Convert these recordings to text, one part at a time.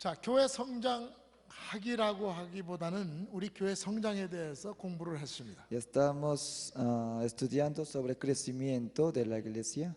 자, 교회 성장하기라고 하기보다는 우리 교회 성장에 대해서 공부를 했습니다. Estamos estudiando sobre crecimiento de la iglesia.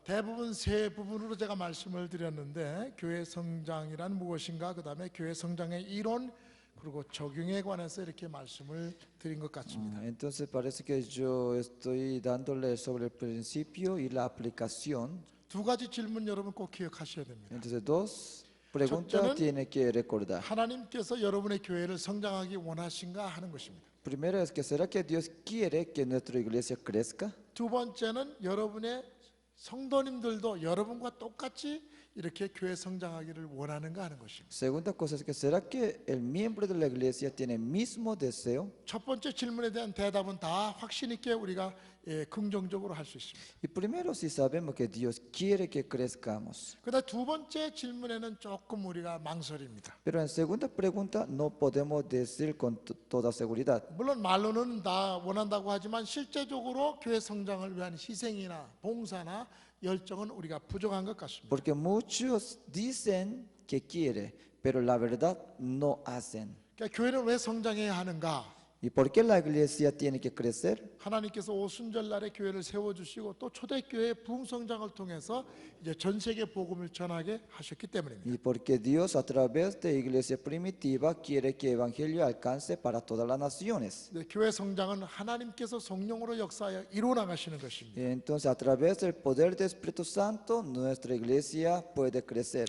대부분 세 부분으로 제가 말씀을 드렸는데 교회 성장이란 무엇인가, 그 다음에 교회 성장의 이론, 그리고 적용에 관해서 이렇게 말씀을 드린 것 같습니다. Entonces parece que yo estoy dándole sobre el principio y la aplicación. 두 가지 질문 여러분 꼭 기억하셔야 됩니다. Entonces dos preguntas 첫째는 tiene que recordar. 하나님께서 여러분의 교회를 성장하기 원하신가 하는 것입니다. Primero es que ¿será que Dios quiere que nuestra iglesia crezca? 두 번째는 여러분의 성도님들도 여러분과 똑같이 이렇게 교회 성장하기를 원하는가 하는 것입니다. Segunda cosa es que ¿será que el miembro de la iglesia tiene el mismo deseo? 첫 번째 질문에 대한 대답은 다 확신 있게 우리가 긍정적으로 할 수 있습니다. Y primero si sabemos que Dios quiere que crezcamos. 그다음 두 번째 질문에는 조금 우리가 망설입니다. Pero en segunda pregunta no podemos decir con toda seguridad. 물론 말로는 다 원한다고 하지만 실제적으로 교회 성장을 위한 희생이나 봉사나 열정은 우리가 부족한 것 같습니다. Porque muchos dicen que quiere, pero la verdad no hacen. 그러니까 교회는 왜 성장해야 하는가? ¿Y por qué la iglesia tiene que crecer? 하나님께서 오순절날에 교회를 세워주시고 또 초대교회의 부흥성장을 통해서 이제 전 세계 복음을 전하게 하셨기 때문입니다. Y porque Dios a través de iglesia primitiva quiere que el evangelio alcance para todas las naciones. 교회 성장은 하나님께서 성령으로 역사하여 이루어나가시는 것입니다. Y entonces a través del poder del Espíritu Santo nuestra iglesia puede crecer.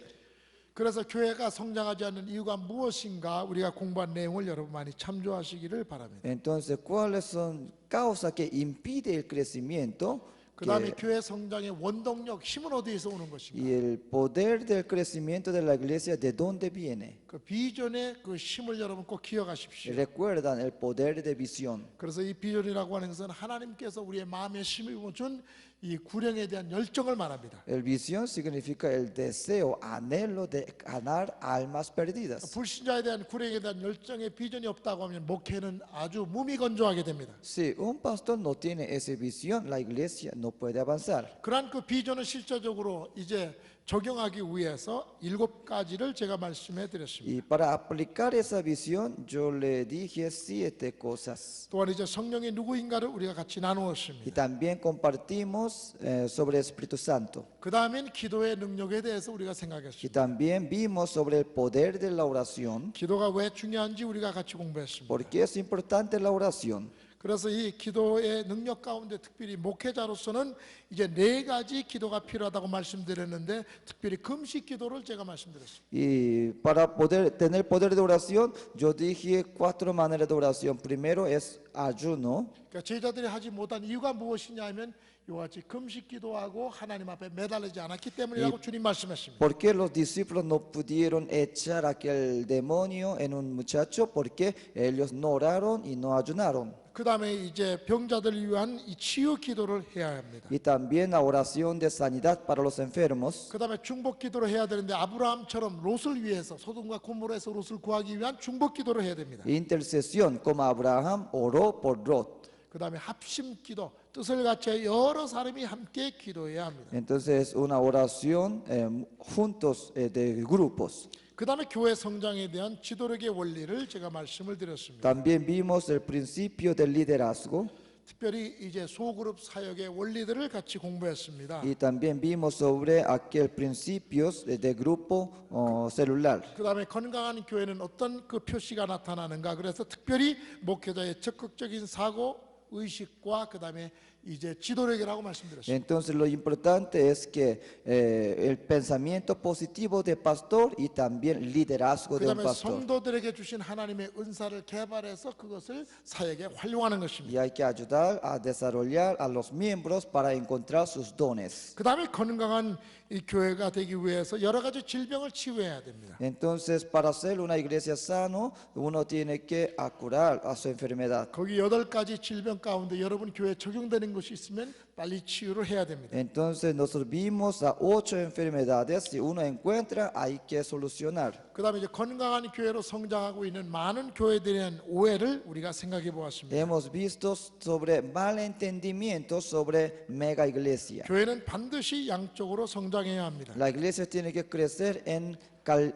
그래서 교회가 성장하지 않는 이유가 무엇인가 우리가 공부한 내용을 여러분 많이 참조하시기를 바랍니다. Entonces, ¿cuáles son causas que impiden el crecimiento? 그 다음에 교회 성장의 원동력, 힘은 어디에서 오는 것인가? Y el poder del crecimiento de la iglesia, ¿de dónde viene? 그 비전의 그 힘을 여러분 꼭 기억하십시오. Recuerdan el poder de visión. 그래서 이 비전이라고 하는 것은 하나님께서 우리의 마음에 심어 준 이 구령에 대한 열정을 말합니다. El visión significa el deseo, anhelo de ganar almas perdidas. 불신자에 대한 구령에 대한 열정의 비전이 없다고 하면 목회는 아주 무미건조하게 됩니다. Si un pastor no tiene esa visión, la iglesia no puede avanzar. 그러한 그 비전을 실제적으로 이제 적용하기 위해서 7가지를 제가 말씀해 드렸습니다. Y para aplicar esa visión, yo le dije 7 cosas. 또한 이제 성령이 누구인가를 우리가 같이 Y 나누었습니다. también compartimos sobre el Espíritu Santo. 그 다음엔 기도의 능력에 대해서 우리가 Y 생각했습니다. también vimos sobre el poder de la oración. 기도가 왜 중요한지 우리가 같이 공부했습니다. ¿Por qué es importante la oración? 그래서 이 기도의 능력 가운데 특별히 목회자로서는 이제 4가지 기도가 필요하다고 말씀드렸는데 특별히 금식 기도를 제가 말씀드렸습니다. Y para poder tener poder de oración, yo dije 4 maneras de oración. Primero es ayuno. 그러니까 제자들이 하지 못한 이유가 무엇이냐 하면 이와 같이 금식 기도하고 하나님 앞에 매달리지 않았기 때문이라고 주님 말씀했습니다. ¿Por qué los discípulos no pudieron echar aquel demonio en un muchacho? Porque ellos no oraron y no ayunaron. 그 다음에 이제 병자들을 위한 이 치유 기도를 해야 합니다. Y también la oración de sanidad para los enfermos. 그 다음에 중복 기도를 해야 되는데 아브라함처럼 롯을 위해서 소돔과 고모라에서 롯을 구하기 위한 중복 기도를 해야 됩니다. Intercesión, como Abraham oró por Lot. 그 다음에 합심 기도, 뜻을 같이 여러 사람이 함께 기도해야 합니다. Entonces una oración juntos de grupos. 그 다음에 교회 성장에 대한 지도력의 원리를 제가 말씀을 드렸습니다. También vimos el principio del liderazgo. 특별히 이제 소그룹 사역의 원리들을 같이 공부했습니다. Y también vimos sobre aquel principios de grupo celular. 그 다음에 건강한 교회는 어떤 그 표시가 나타나는가, 그래서 특별히 목회자의 적극적인 사고 의식과 그 다음에 이제 지도력이라고 말씀드렸습니다. Entonces lo importante es que el pensamiento positivo del pastor y también liderazgo 그 de un 다음에 pastor. 성도들에게 주신 하나님의 은사를 개발해서 그것을 사역에 활용하는 것입니다. Y hay que ayudar a desarrollar a los miembros para encontrar sus dones. 그 다음에 건강한 이 교회가 되기 위해서 여러 가지 질병을 치유해야 됩니다. Entonces para ser una iglesia sano, uno tiene que curar a su enfermedad. 거기 8가지 질병 가운데 여러분 교회에 적용되는 것이 있으면 빨리 치유를 해야 됩니다. Entonces nosotros vimos a 8 enfermedades. Si uno encuentra, hay que solucionar. 그다음에 이제 건강한 교회로 성장하고 있는 많은 교회들에 대한 오해를 우리가 생각해 보았습니다. Hemos visto sobre malentendimientos sobre mega iglesia. 교회는 반드시 양적으로 성장해야 합니다. La iglesia tiene que crecer en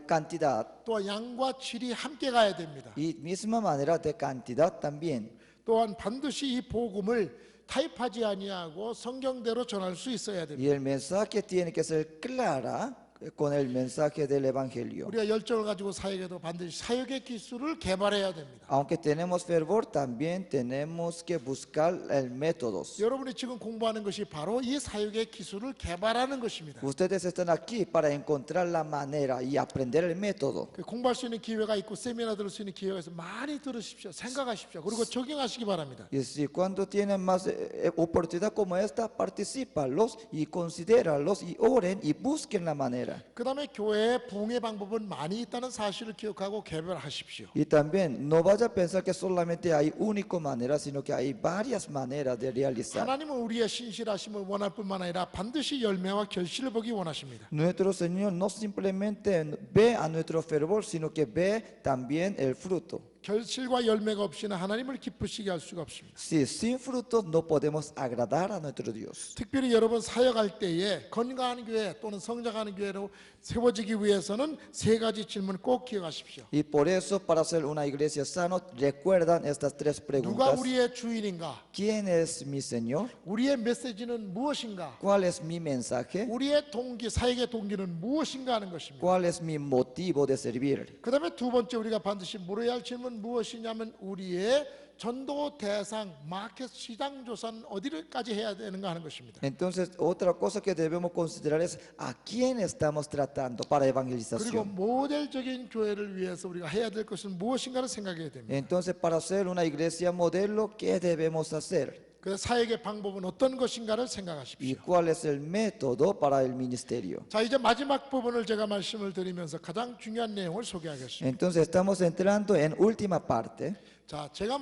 cantidad 또 양과 질이 함께 가야 됩니다. y misma manera de cantidad también. 또한 반드시 이 복음을 타협하지 아니하고 성경대로 전할 수 있어야 됩니다. Y el mensaje tiene que ser clara con el mensaje del evangelio. 우리가 열정을 가지고 사역에도 반드시 사역의 기술을 개발해야 됩니다. Aunque tenemos fervor, también tenemos que buscar el métodos. 여러분이 지금 공부하는 것이 바로 이 사역의 기술을 개발하는 것입니다. Ustedes están aquí para encontrar la manera y aprender el método. 그 공부할 수 있는 기회가 있고 세미나 들을 수 있는 기회가 있어 많이 들으십시오. 생각하십시오. 그리고 적용하시기 바랍니다. Y si cuando tienen más oportunidad como esta, particípalos y considéralos y oren y busquen la manera. 그 다음에 교회의 부흥의 방법은 많이 있다는 사실을 기억하고 개발하십시오. Y también no vaya a pensar que solamente hay única manera, sino que hay varias maneras de realizar. 하나님은 우리의 신실하심을 원할 뿐만 아니라 반드시 열매와 결실을 보기 원하십니다. Nuestro Señor no simplemente ve a nuestro fervor, sino que ve también el fruto. 결실과 열매가 없이는 하나님을 기쁘시게 할 수가 없습니다. Si sin frutos no podemos agradar a nuestro Dios. 특별히 여러분 사역할 때에 건강한 교회 또는 성장하는 교회로 세워지기 위해서는 세 가지 질문을 꼭 기억하십시오. Y por eso, para ser una iglesia sana, recuerdan estas tres 누가 preguntas. 우리의 주인인가? ¿Quién es mi Señor? 우리의 메시지는 무엇인가? ¿Cuál es mi mensaje? 우리의 동기, 사역의 동기는 무엇인가 하는 것입니다. ¿Cuál es mi motivo de servir? 그 다음에 두 번째 우리가 반드시 물어야 할 질문 무엇이냐면 우리의 전도 대상, 마켓 시장 조사는 어디까지 해야 되는가 하는 것입니다. Entonces, otra cosa que debemos considerar es a quién estamos tratando para 그리고 evangelización. 모델적인 교회를 위해서 우리가 해야 될 것은 무엇인가를 생각해야 됩니다. Entonces, para ser una iglesia modelo, ¿qué debemos hacer? 그래서 사역의 방법은 어떤 것인가를 ¿Y 생각하십시오. cuál es el método para el ministerio? 자, 이제 마지막 부분을 제가 말씀을 드리면서 가장 중요한 내용을 소개하겠습니다. Entonces, estamos entrando en última parte. 자, 제가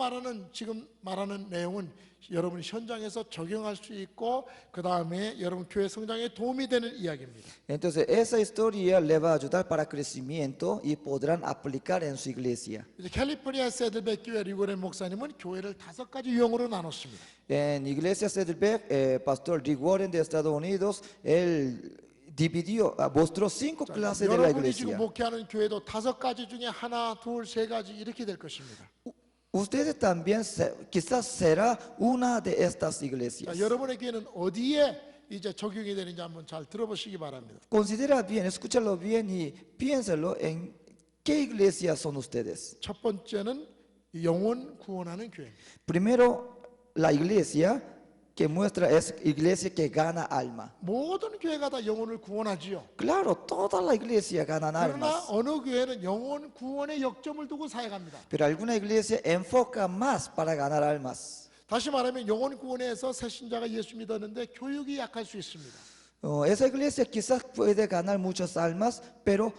지금 말하는 내용은 여러분이 현장에서 적용할 수 있고 그 다음에 여러분 교회 성장에 도움이 되는 이야기입니다. Entonces, esa historia le va a ayudar para crecimiento y podrán aplicar en su iglesia. 이제 캘리포니아 세들백 교회 리고렌 목사님은 교회를 5가지 유형으로 나눴습니다. En Iglesia Saddleback, Pastor Rick Warren de Estados Unidos, él mostró 5 clases de la 여러분이 지금 iglesia. 목회하는 교회도 5가지 중에 하나, 둘, 세 가지 이렇게 될 것입니다. Ustedes también quizás será una de estas iglesias. 자, 여러분의 교회는 어디에 이제 적용이 되는지 한번 잘 들어보시기 바랍니다. Considera bien, escúchalo bien y piénsalo en qué iglesias son ustedes. 첫 번째는 영혼 구원하는 교회입니다. Primero, la iglesia que muestra es iglesia que gana alma. 모든 교회가 다 영혼을 구원하지요. Claro, toda la iglesia ganan 그러나 almas. 어느 교회는 영혼 구원에 역점을 두고 사역합니다. Pero alguna iglesia enfoca más para ganar almas. 다시 말하면 영혼 구원에서 새 신자가 예수 믿었는데 교육이 약할 수 있습니다. Esa iglesia quizás puede ganar muchas almas, pero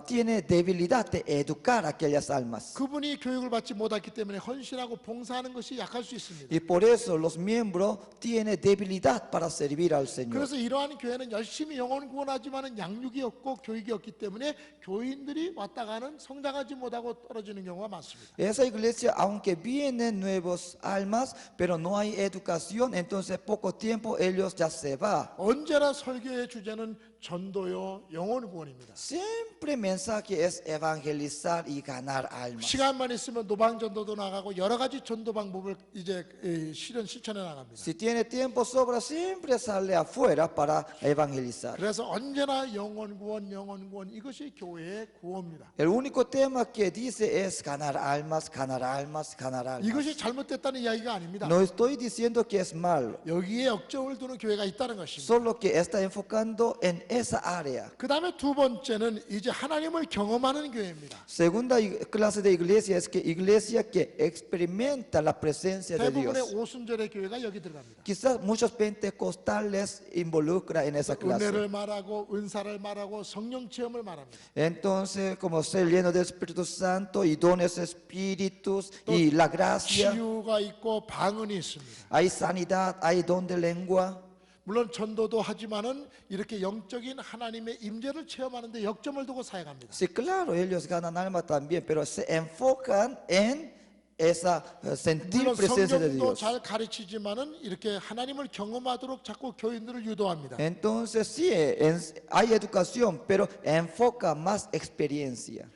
tiene debilidad de educar a aquellas almas. 그분이 교육을 받지 못했기 때문에 헌신하고 봉사하는 것이 약할 수 있습니다. Y por eso los miembros tienen debilidad para servir al Señor. 그래서 이러한 교회는 열심히 영혼 구원하지만은 양육이 없고 교육이 없기 때문에 교인들이 왔다 가는 성장하지 못하고 떨어지는 경우가 많습니다. Esa iglesia, aunque vienen nuevos almas, pero no hay educación, entonces poco tiempo ellos ya se van. 언제나 설교의 주제는 전도요 영혼 구원입니다. Siempre mensaje es evangelizar y ganar almas. 시간만 있으면 노방 전도도 나가고 여러 가지 전도 방법을 이제 실천해 나갑니다. Si tiene tiempo sobra, siempre sale afuera para evangelizar. 그래서 언제나 영혼 구원 이것이 교회의 구호입니다. El único tema que dice es ganar almas, ganar almas, ganar almas. 이것이 잘못됐다는 이야기가 아닙니다. No estoy diciendo que es malo, 여기에 역점을 두는 교회가 있다는 것입니다. solo que está enfocando en esa área. 그 다음에 두 번째는 이제 하나님을 경험하는 교회입니다. Segunda clase de iglesia es que iglesia que experimenta la presencia de 대부분의 Dios. 오순절의 교회가 여기 들어갑니다. Quizás muchos pentecostales involucran en esa clase. 은혜를 말하고 은사를 말하고 성령 체험을 말합니다. Entonces, como ser lleno del Espíritu Santo y dones espíritus y la gracia, 치유가 있고 방언이 있습니다. hay sanidad, hay don de lengua. 물론 전도도 하지만은 이렇게 영적인 하나님의 임재를 체험하는데 역점을 두고 사역합니다. Sí, claro, ellos ganan alma también, pero se enfocan en esa sentir 물론 presencia de 성경도 Dios. 잘 가르치지만은 이렇게 하나님을 경험하도록 자꾸 교인들을 유도합니다. Entonces, sí, hay educación, pero enfoca más experiencia.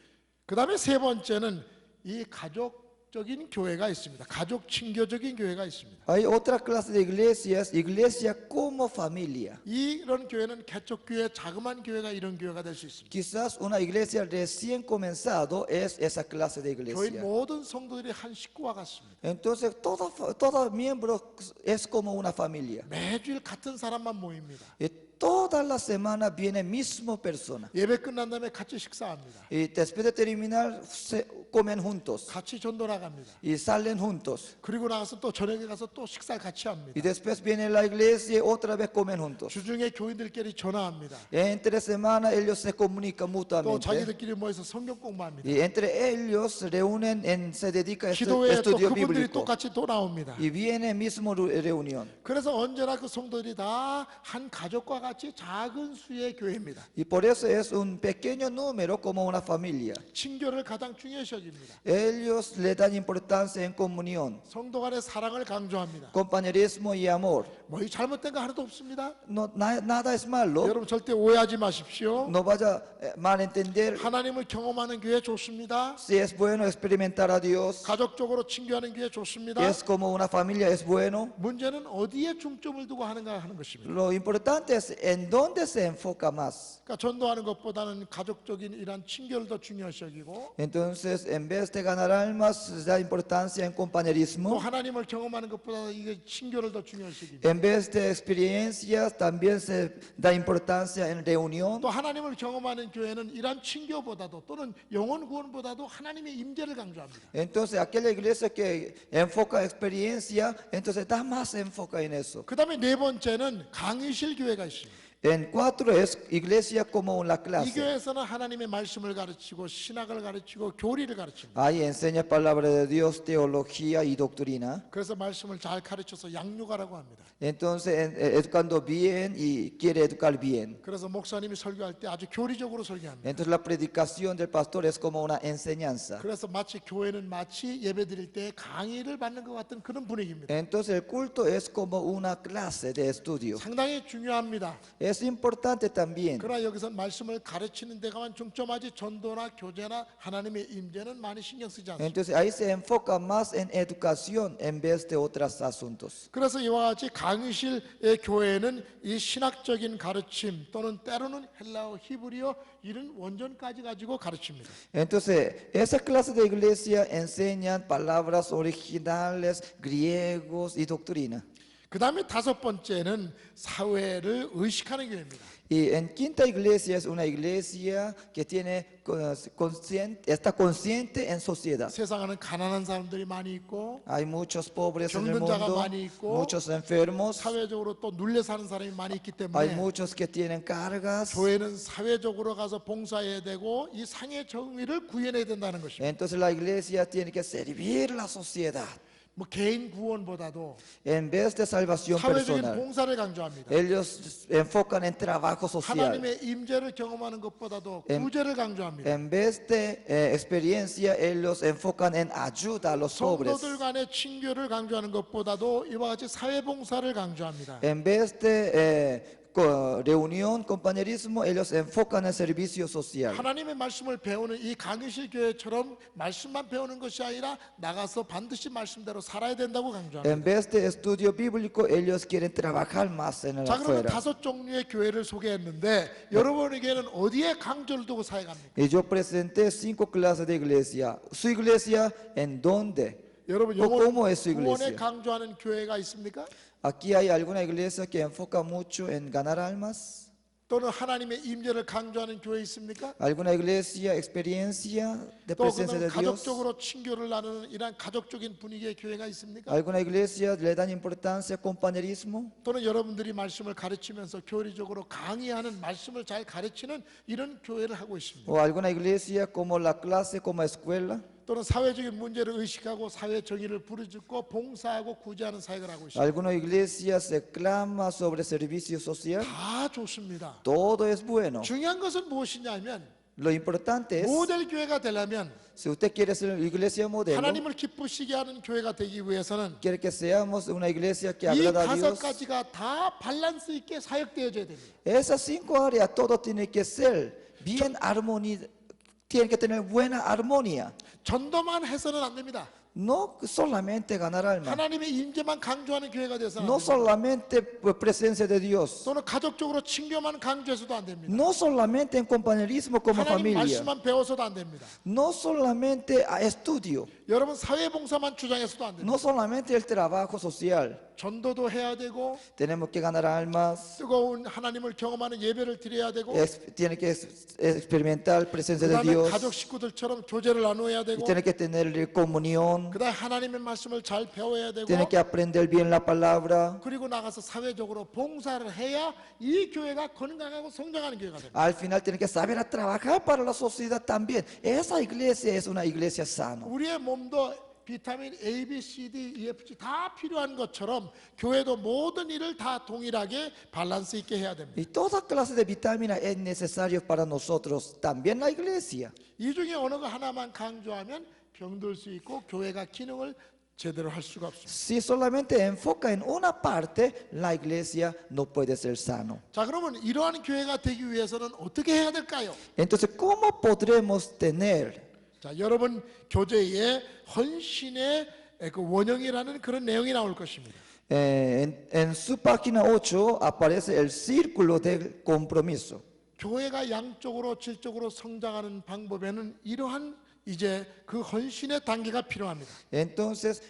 그 다음에 세 번째는 이 가족적인 교회가 있습니다. 가족 친교적인 교회가 있습니다. Hay otra clase de iglesias, iglesia como familia. 이런 교회는 개척교회, 자그마한 교회가 이런 교회가 될 수 있습니다. Quizás una iglesia recién comenzado es esa clase de 교인 iglesia. 모든 성도들이 한 식구와 같습니다. Entonces, todo miembro es como una familia. 매주일 같은 사람만 모입니다. Y toda la semana viene misma persona. 예배 끝난 다음에 같이 식사합니다. Y después de terminar, se comen juntos. 같이 전도 나갑니다. Y salen juntos. 그리고 나가서 또 저녁에 가서 또 식사를 같이 합니다. Y después viene la iglesia y otra vez comen juntos. 주중에 교인들끼리 전화합니다. Y entre semana ellos se comunican 또 mutuamente. 자기들끼리 모여서 성경 공부합니다. Y entre ellos se reúnen, se dedican a 기도회에 또 estudio 그분들이 bíblico. 똑같이 또 나옵니다. Y viene mismo reunión. 그래서 언제나 그 성도들이 다 한 가족과 같이 작은 수의 교회입니다. Y por eso es un pequeño número como una familia. 친교를 가장 중요시 여깁니다. Ellos le dan importancia en comunión, 성도 간의 사랑을 강조합니다. compañerismo y amor. 뭐 이 잘못된 거 하나도 없습니다. No, nada es malo. 여러분 절대 오해하지 마십시오. No vaya a malentender. 하나님을 경험하는 교회 좋습니다. Si es bueno experimentar a Dios, 가족적으로 친교하는 교회 좋습니다. es como una familia, es bueno. 문제는 어디에 중점을 두고 하는가 하는 것입니다. Lo importante es en dónde se enfoca más. 그러니까 전도하는 것보다는 가족적인 이런 친교를 더 중요시 여기고 Entonces, en vez de ganar almas, se da importancia en 또 compañerismo. 하나님을 경험하는 것보다 이게 친교를 더 중요시 여기고 En vez de experiencias, también se da importancia en reunión. 또 하나님을 경험하는 교회는 이런 친교보다도 또는 영혼 구원보다도 하나님의 임재를 강조합니다. Entonces, aquella iglesia que enfoca experiencia, entonces da más enfoque en eso. 그 다음에 네 번째는 강의실 교회가 있습니다. En 4 es iglesia como una 이 clase. 교회에서는 하나님의 말씀을 가르치고 신학을 가르치고 교리를 가르칩니다. Ahí enseña palabra de Dios, teología y doctrina. 그래서 말씀을 잘 가르쳐서 양육하라고 합니다. Entonces, educando bien y quiere educar bien. 그래서 목사님이 설교할 때 아주 교리적으로 설교합니다. Entonces, la predicación del pastor es como una enseñanza. 그래서 마치 교회는 마치 예배 드릴 때 강의를 받는 것 같은 그런 분위기입니다. Entonces, el culto es como una clase de estudio. 상당히 중요합니다. Es importante también. 그러나 여기서 말씀을 가르치는 데가만 중점하지 전도나 교제나 하나님의 임재는 많이 신경 쓰지 않습니다. Entonces, ahí se enfoca más en educación en vez de otros asuntos. 그래서 이와 같이 강의실의 교회는 이 신학적인 가르침 또는 때로는 헬라어, 히브리어 이런 원전까지 가지고 가르칩니다. Entonces, esa clase de iglesia enseñan palabras originales, griegos y doctrina. 그 다음에 다섯 번째는 사회를 의식하는 교회입니다. Y en quinta iglesia es una iglesia que tiene está consciente en sociedad. 세상에는 가난한 사람들이 많이 있고 Hay muchos pobres en el 병든자가 mundo, 많이 있고 muchos enfermos, 사회적으로 또 눌려 사는 사람이 많이 있기 hay 때문에 muchos que tienen cargas. 교회는 사회적으로 가서 봉사해야 되고 이 상의 정의를 구현해야 된다는 것입니다. Entonces la iglesia tiene que servir la sociedad 뭐 개인 구원보다도 en vez de salvación 사회적인 personal. 봉사를 강조합니다. Ellos enfocan en trabajo social. 하나님의 임재를 경험하는 것보다도 em- 구제를 강조합니다. En vez de experiencia, ellos enfocan en ayuda a los pobres. 성도들 간의 친교를 강조하는 것보다도 이와 같이 사회봉사를 강조합니다. En vez de reunión, compañerismo, ellos enfocan en servicio social. 하나님의 말씀을 배우는 이 강의실 교회처럼 말씀만 배우는 것이 아니라 나가서 반드시 말씀대로 살아야 된다고 강조합니다. En vez de estudio bíblico, ellos quieren trabajar más en el 자, 그러면 afuera. 다섯 종류의 교회를 소개했는데 여러분에게는 어디에 강조를 두고 사역합니까? Y yo presenté 5 clases de iglesia. ¿Su iglesia en dónde? 여러분 ¿Cómo 영혼 es su iglesia? 구원에 강조하는 교회가 있습니까? Aquí hay alguna iglesia que enfoca mucho en ganar almas. 또는 하나님의 임재를 강조하는 교회 있습니까? ¿Alguna iglesia experiencia de 또 presencia de 그는 Dios? 가족적으로 친교를 나누는 이러한 가족적인 분위기의 교회가 있습니까? ¿Alguna iglesia le dan importancia al compañerismo? 또는 여러분들이 말씀을 가르치면서 교리적으로 강의하는 말씀을 잘 가르치는 이런 교회를 하고 있습니다. ¿O alguna iglesia como la clase, como escuela? 또는 사회적인 문제를 의식하고 사회 정의를 부르짖고 봉사하고 구제하는 사역을 하고 있습니다. ¿Alguna iglesia se clama sobre servicio social? 다 좋습니다. Todo es bueno. 중요한 것은 무엇이냐면 Lo importante es, 모델 교회가 되려면 si usted quiere ser iglesia modelo, 하나님을 기쁘시게 하는 교회가 되기 위해서는 quiere que seamos una iglesia que 이 agrada a 다섯 Dios, 가지가 다 밸런스 있게 사역되어져야 됩니다. esas 5 áreas, todo tiene que ser bien armonía, tiene que tener buena armonía. 전도만 해서는 안 됩니다. No solamente ganar alma, 하나님의 임재만 강조하는 교회가 돼서는 안 no 됩니다. solamente presencia de Dios, 또는 가족적으로 친교만 강조해서도 안 됩니다. no solamente en compañerismo como 하나님 familia, 말씀만 배워서도 안 됩니다. no solamente a estudio, 여러분 사회봉사만 주장해서도 안 됩니다. no solamente el trabajo social. 전도도 해야 되고 Tenemos que ganar almas, 뜨거운 하나님을 경험하는 예배를 드려야 되고 tiene que experimentar la presencia de 그다음에 Dios, 가족 식구들처럼 교제를 나누어야 y 되고 tiene que tener comunión, 그다음에 하나님의 말씀을 잘 배워야 되고 tiene que aprender bien la palabra. 그리고 나가서 사회적으로 봉사를 해야 이 교회가 건강하고 성장하는 교회가 됩니다. Al final tiene que saber a trabajar para la sociedad también. Esa iglesia es una iglesia sana. 우리의 몸도 비타민 A, B, C, D, E, F, G 다 필요한 것처럼 교회도 모든 일을 다 동일하게 밸런스 있게 해야 됩니다. Y toda clase de vitamina es necesario para nosotros, también la iglesia. 이 중에 어느 거 하나만 강조하면 병들 수 있고 교회가 기능을 제대로 할 수가 없습니다. Si solamente enfoca en una parte, la iglesia no puede ser sano. 자, 그러면 이러한 교회가 되기 위해서는 어떻게 해야 될까요? Entonces, ¿cómo podremos tener? 자, 여러분 교제에 헌신의 그 원형이라는 그런 내용이 나올 것입니다. En su página 8 aparece el círculo del compromiso. 교회가 양적으로 질적으로 성장하는 방법에는 이러한 이제 그 헌신의 단계가 필요합니다. Entonces,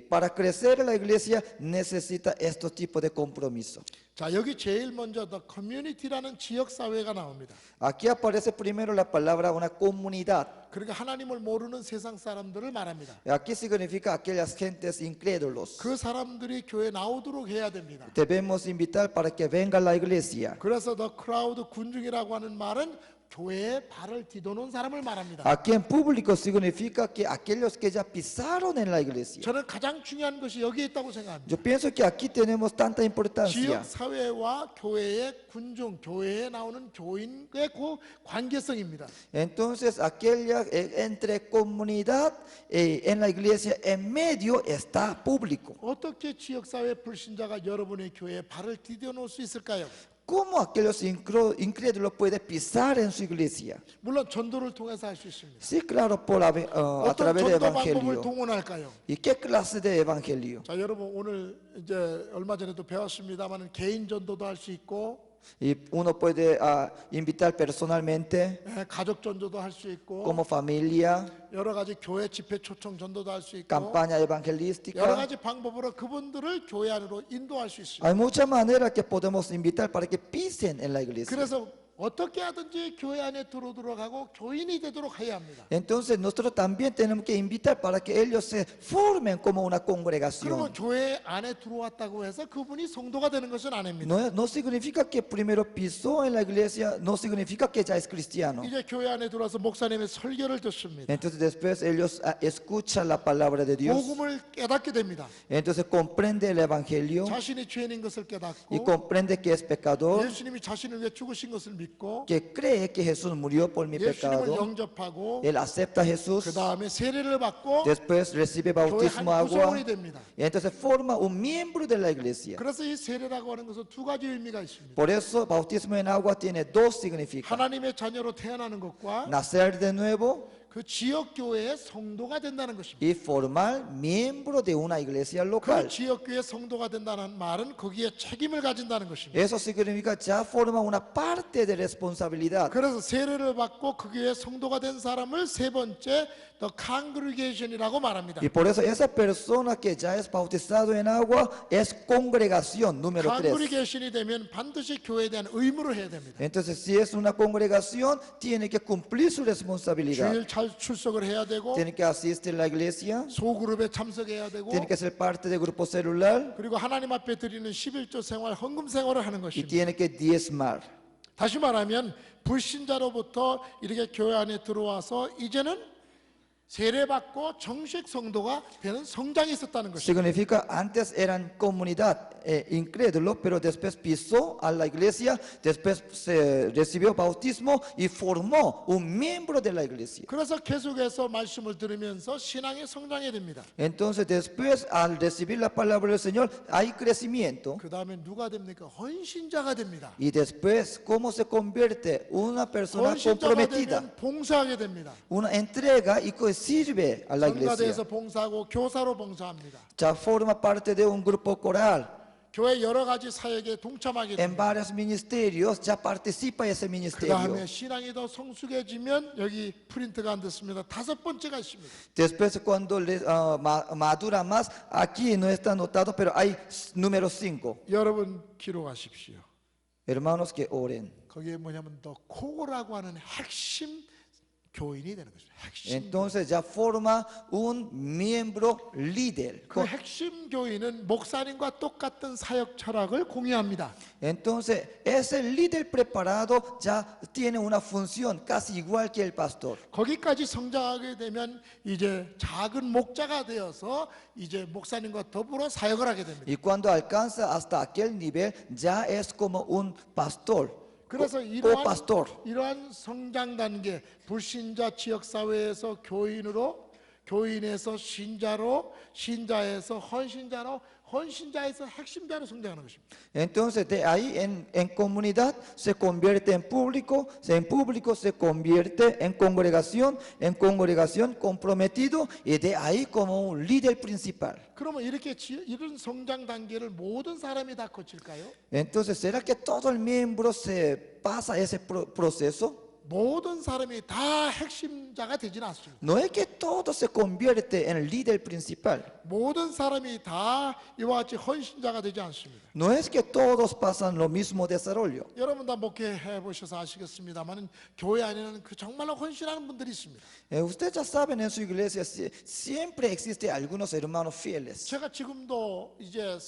para crecer la iglesia necesita estos tipos de compromiso. 자, 여기 제일 먼저 The Community라는 지역 사회가 나옵니다. Aquí aparece primero la palabra una comunidad. 그러니까 하나님을 모르는 세상 사람들을 말합니다. Aquí significa aquellas gentes incrédulos. 그 사람들이 교회에 나오도록 해야 됩니다. Debemos invitar para que venga a la iglesia. 그래서 The Crowd 군중이라고 하는 말은 교회에 발을 디뎌놓은 사람을 말합니다. Aquí en público significa que aquellos que ya pisaron en la iglesia. 저는 가장 중요한 것이 여기에 있다고 생각합니다. Yo pienso que aquí tenemos tanta importancia. 지역 사회와 교회의 군중, 교회에 나오는 교인의 그 관계성입니다. Entonces, aquella entre comunidad en la iglesia, en medio está público. 어떻게 지역 사회 불신자가 여러분의 교회에 발을 디뎌놓을 수 있을까요? ¿Cómo aquellos incrédulos pueden pisar en su iglesia? 물론 전도를 통해서 할 수 있습니다. Sí, claro, a 어떤 través de 전도 방법을 evangelio. 동원할까요? ¿Y qué clase de evangelio? 자, 여러분 오늘 이제 얼마 전에도 배웠습니다만 개인 전도도 할 수 있고 Y uno puede invitar personalmente, 가족 전도도 할 수 있고 como familia, 여러 가지 교회 집회 초청 전도도 할 수 있고 campaña 여러 evangelística. 가지 방법으로 그분들을 교회 안으로 인도할 수 있습니다. Hay muchas maneras que podemos invitar para que pisen en la iglesia. 그래서 어떻게 하든지 교회 안에 들어오도록 하고 교인이 되도록 해야 합니다. Entonces nosotros también tenemos que invitar para que ellos se formen como una 그러면 congregación. 교회 안에 들어왔다고 해서 그분이 성도가 되는 것은 아닙니다. No significa que primero pisó en la iglesia, no significa que ya es cristiano. 이제 교회 안에 들어와서 목사님의 설교를 듣습니다. Entonces después ellos escuchan la palabra de Dios. 복음을 깨닫게 됩니다. Entonces comprende el evangelio 자신이 죄인인 것을 y 깨닫고 comprende que es pecador, 예수님이 자신을 위해 죽으신 것을 믿고 que cree que Jesús murió por mi 예수님을 pecado. 영접하고 Él acepta a Jesús, 그 다음에 세례를 받고 después recibe 교회 bautismo 한 agua 구성원이 됩니다. y entonces forma un miembro de la iglesia. 그래서 이 세례라고 하는 것은 두 가지 의미가 있습니다. Por eso bautismo en agua tiene dos significados. 하나님의 자녀로 태어나는 것과 Nacer de nuevo 그 지역 교회의 성도가 된다는 것입니다. y formar miembro de una iglesia 그 local. 지역 교회 성도가 된다는 말은 거기에 책임을 가진다는 것입니다. Eso significa ya forma una parte de responsabilidad. 그래서 세례를 받고 그 교회 성도가 된 사람을 세 번째 the congregation이라고 말합니다. Y por eso esa persona que ya es bautizado en agua es congregación número 3. congregation이 되면 반드시 교회에 대한 의무를 해야 됩니다. Entonces, si es una congregación, tiene que cumplir su responsabilidad. 주일 잘 출석을 해야 되고 Tiene que asistir a la iglesia, 소그룹에 참석해야 되고 tiene que ser parte del grupo celular 그리고 하나님 앞에 드리는 11조 생활, 헌금 생활을 하는 y 것입니다. tiene que diezmar. 다시 말하면 불신자로부터 이렇게 교회 안에 들어와서 이제는 세례받고 정식 성도가 되는 성장이 있었다는 것입니다. Significa, antes eran comunidad incrédulo, pero después pisó a la iglesia, después se recibió bautismo y formó un miembro de la iglesia. 그래서 계속해서 말씀을 들으면서 신앙이 성장해야 됩니다. Entonces, después, al recibir la palabra del Señor, hay crecimiento. 그 다음에 누가 됩니까? 헌신자가 됩니다. Y después, ¿cómo se convierte una persona 헌신자가 comprometida? 되면 봉사하게 됩니다. Una entrega y que sirve a la iglesia. 성가대에서 봉사하고 교사로 봉사합니다. Ya forma parte de un grupo coral. 교회 여러 가지 사역에 동참하게 En 됩니다. varios ministerios ya participa ese 그 ministerio. 다음에 신앙이 더 성숙해지면 여기 프린트가 안 됐습니다. 다섯 번째가 있습니다. Después, cuando madura más, aquí no está anotado, pero hay número 5. 여러분 기록하십시오. Hermanos que oren. 거기에 뭐냐면 더 코어라고 하는 핵심 교인이 되는 것입니다. 핵심. Entonces ya forma un miembro líder. 그 핵심 교인은 목사님과 똑같은 사역 철학을 공유합니다. Entonces ese líder preparado ya tiene una función casi igual que el pastor. 거기까지 성장하게 되면 이제 작은 목자가 되어서 이제 목사님과 더불어 사역을 하게 됩니다. Y cuando alcanza hasta aquel nivel, ya es como un pastor. 그래서 pastor. 이러한 성장 단계, 불신자 지역 사회에서 교인으로, 교인에서 신자로, 신자에서 헌신자로, 헌신자에서 핵심자로 성장하는 것입니다. Entonces de ahí en comunidad se convierte en público se convierte en congregación comprometido y de ahí como un líder principal. 그러면 이런 성장 단계를 모든 사람이 다 거칠까요? Entonces, ¿será que todo el miembro se pasa ese proceso? 모든 사람이 다 핵심자가 되지는 않습니다. No es que todo se convierte en el líder principal. 모든 사람이 다 이와 같이 헌신자가 되지 않습니다. No es que todos pasan lo mismo desarrollo. 여러분 다 목회해 보셔서 아시겠습니다만 교회 안에는 그 정말로 헌신하는 분들이 있습니다. Ustedes ya saben, en su iglesia siempre existe algunos hermanos fieles. 제가 지금도 이제